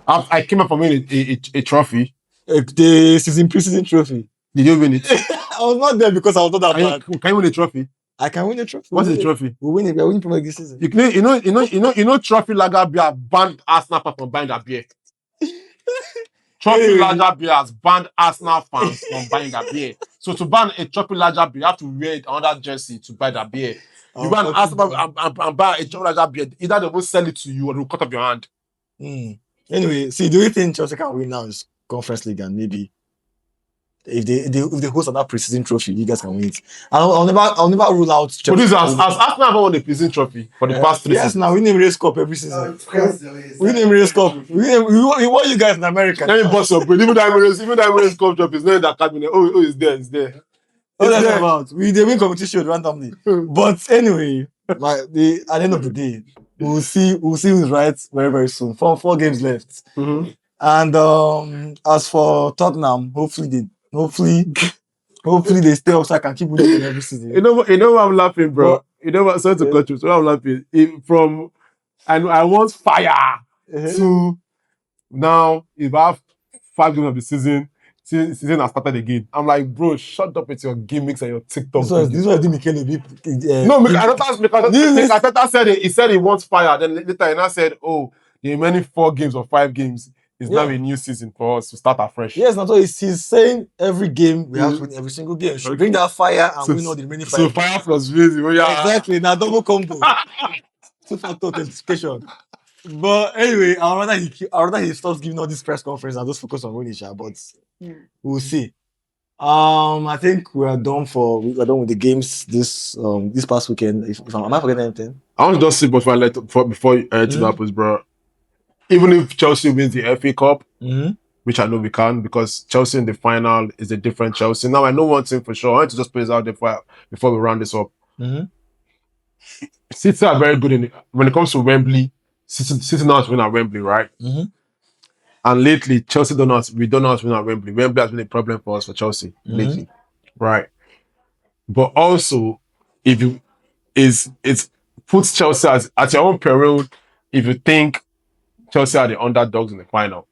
I came up from winning a trophy. The preseason trophy. Did you win it? I was not there because I was not that bad. Can you win a trophy? I can win a trophy. What's the trophy? We win it. We are winning Premier League this season. You know, Trophy Lager Beer banned Arsenal fans from buying that beer. Trophy Lager Beer has banned Arsenal fans from buying that beer. So to ban a Trophy Lager Beer, you have to wear another jersey to buy that beer. You ban Arsenal and buy a Trophy Lager Beer. Either they will sell it to you or they will cut up your hand. Anyway, see, the only thing Chelsea can win now is Conference League, and maybe if they host another preseason trophy, you guys can win it. I'll never rule out Chelsea. But this Arsenal have won the preseason trophy for the past 3 seasons. Yes, now we name Race Cup every season. We name Race Cup. We want you guys in America. Let me bust up. Even that Race Cup trophy is not in that cabinet. Oh, it's there. What that's about? They win competition randomly. But anyway, at the end of the day, we'll see who's right very, very soon. 4 games left. Mm-hmm. And as for Tottenham, hopefully they stay up so I can keep winning every season. You know why I'm laughing, bro? You know what? Sorry to cut you. So I'm laughing. I want fire to now. If I have 5 games of the season, season has started again. I'm like, bro, shut up with your gimmicks and your TikTok. This is what Mikel No, Arteta said it. He said he wants fire. Then later he now said, "Oh, the remaining 4 games or 5 games is now a new season for us to start afresh." Yes, that's what he's saying. Every game we have to win every single game. Should bring that fire and win all the remaining 5. So fire plus Vizzy. Exactly. Now double combo. 2-factor authentication. But anyway, I'd rather he stops giving all this press conference and just focus on winning. But we'll see. I think we're done with the games this past weekend. Am I forgetting anything? I want to just say before anything happens, bro. Even if Chelsea wins the FA Cup, which I know we can, because Chelsea in the final is a different Chelsea. Now I know one thing for sure. I want to just put this out there before we round this up. City are very good when it comes to Wembley. City knows how to win at Wembley, right? And lately, Chelsea we don't know how to win at Wembley. Wembley has been a problem for us for Chelsea lately, right? But also, it puts Chelsea at your own peril if you think Chelsea are the underdogs in the final.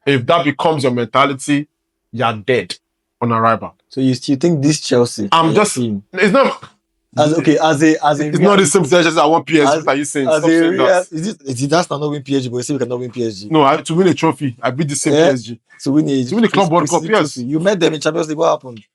If that becomes your mentality, you're dead on arrival. So you still think this Chelsea? It's not. It's not the same Chelsea I want PSG. Are you saying? That's not win PSG, but you say we cannot win PSG. No, to win a trophy, I beat the same PSG. To win a Club World Cup, yes. You met them in Champions League. What happened?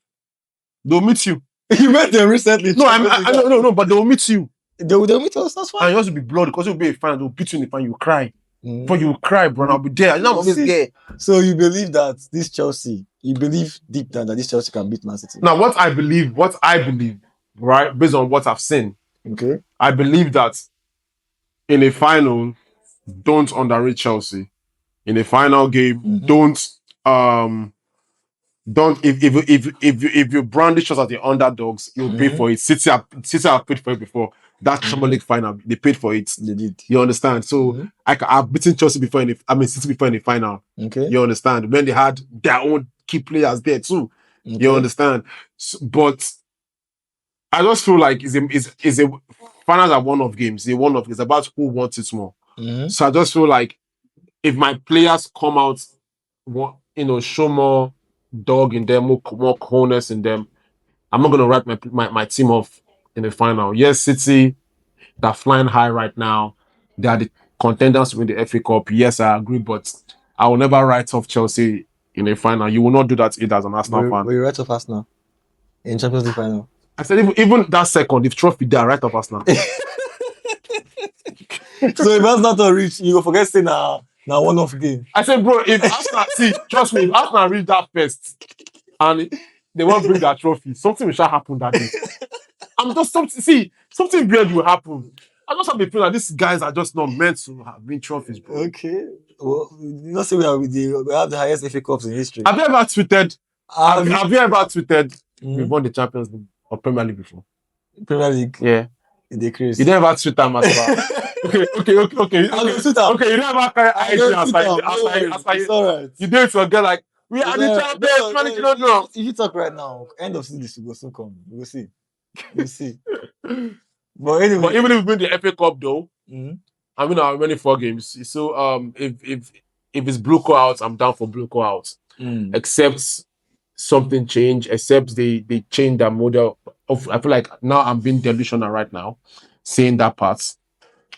They'll meet you. You met them recently. No, but they'll meet you. They'll meet us. That's fine. And you also be blood because you'll be a fan. They'll beat you in the fan. You cry. But you will cry, bro. I'll be there. I'm always there. So you believe that this Chelsea? You believe deep down that this Chelsea can beat Man City? Now, what I believe, right, based on what I've seen, I believe that in a final, don't underrate Chelsea. In a final game, don't if you brandish us as the underdogs, you'll pay for it. City have paid for it before. That Champions League final, they paid for it. They did. You understand? So I've beaten Chelsea before City before in the final. You understand? When they had their own key players there too. You understand? So, but I just feel like it's a finals are one-off games. It's about who wants it more. So I just feel like if my players come out, show more dog in them, more coolness in them, I'm not gonna write my team off in the final. Yes, City, they're flying high right now. They are the contenders to win the FA Cup. Yes, I agree, but I will never write off Chelsea in a final. You will not do that either as an Arsenal fan. Will you write off Arsenal in Champions League final? I said even that second, if trophy there, I write off Arsenal. So if Arsenal not reach, you go forget saying now one-off game. I said, bro, if Arsenal trust me, if Arsenal reach that first and they won't bring that trophy, something will shall happen that day. Something weird will happen. I just have a feeling that these guys are just not meant to win trophies, bro. Okay. Well, you know, say we have the highest FA Cups in history. Have you ever tweeted? We've won the Champions League or Premier League before? Premier League? Yeah. In the craze. You never tweet them as well. Okay. Okay, you never carry IG as it's alright. You do it to a girl like, we are the champions, 20 kilograms. If you talk right now, end of season will soon come. We'll see. But anyway. But even if we win the FA Cup though, I mean our remaining 4 games. So if it's Bluco out, I'm down for Bluco out. Except something change, except they change their model of, I feel like now I'm being delusional right now, saying that part.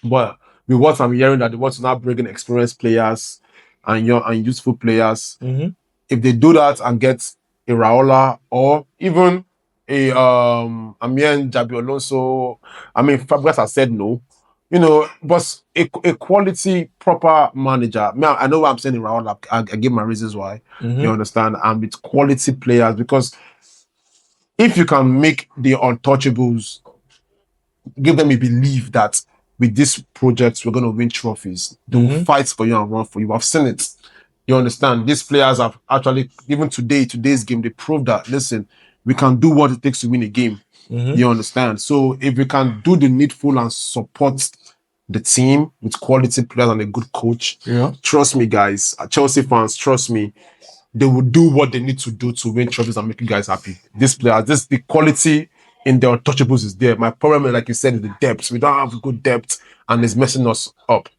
But with what I'm hearing that they want to now bring in experienced players and young and useful players. If they do that and get a Raiola or even a Amien Jabi Alonso, I mean Fabregas has said no. But a quality proper manager. I know what I'm saying in Raiola. I give my reasons why. You understand? And with quality players, because if you can make the untouchables, give them a belief that with this project we're going to win trophies. They'll fight for you and run for you. I've seen it. You understand? These players have actually, even today's game, they proved that, listen, we can do what it takes to win a game. You understand? So if we can do the needful and support the team with quality players and a good coach, trust me, guys, Chelsea fans, trust me, they will do what they need to do to win trophies and make you guys happy. These players, the quality in the untouchables is there. My problem, like you said, is the depth. We don't have good depth and it's messing us up.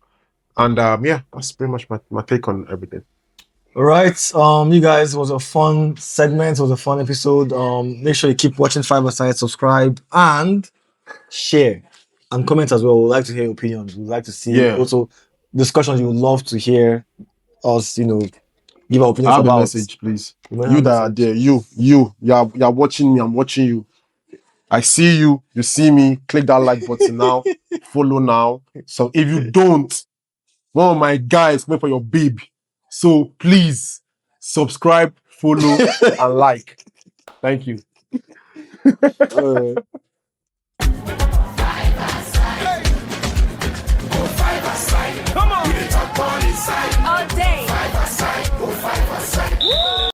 And that's pretty much my take on everything. All right. You guys, it was a fun segment. It was a fun episode. Make sure you keep watching 5-a-side, subscribe, and share and comment as well. We'd like to hear your opinions. We'd like to see also discussions you would love to hear us, give our I opinions have a about. message, please. You might You have that a are message. there, you're watching me, I'm watching you. I see you, you see me, click that like button now, follow now. So if you don't, one of my guys wait for your babe. So please subscribe, follow, and like. Thank you. All right.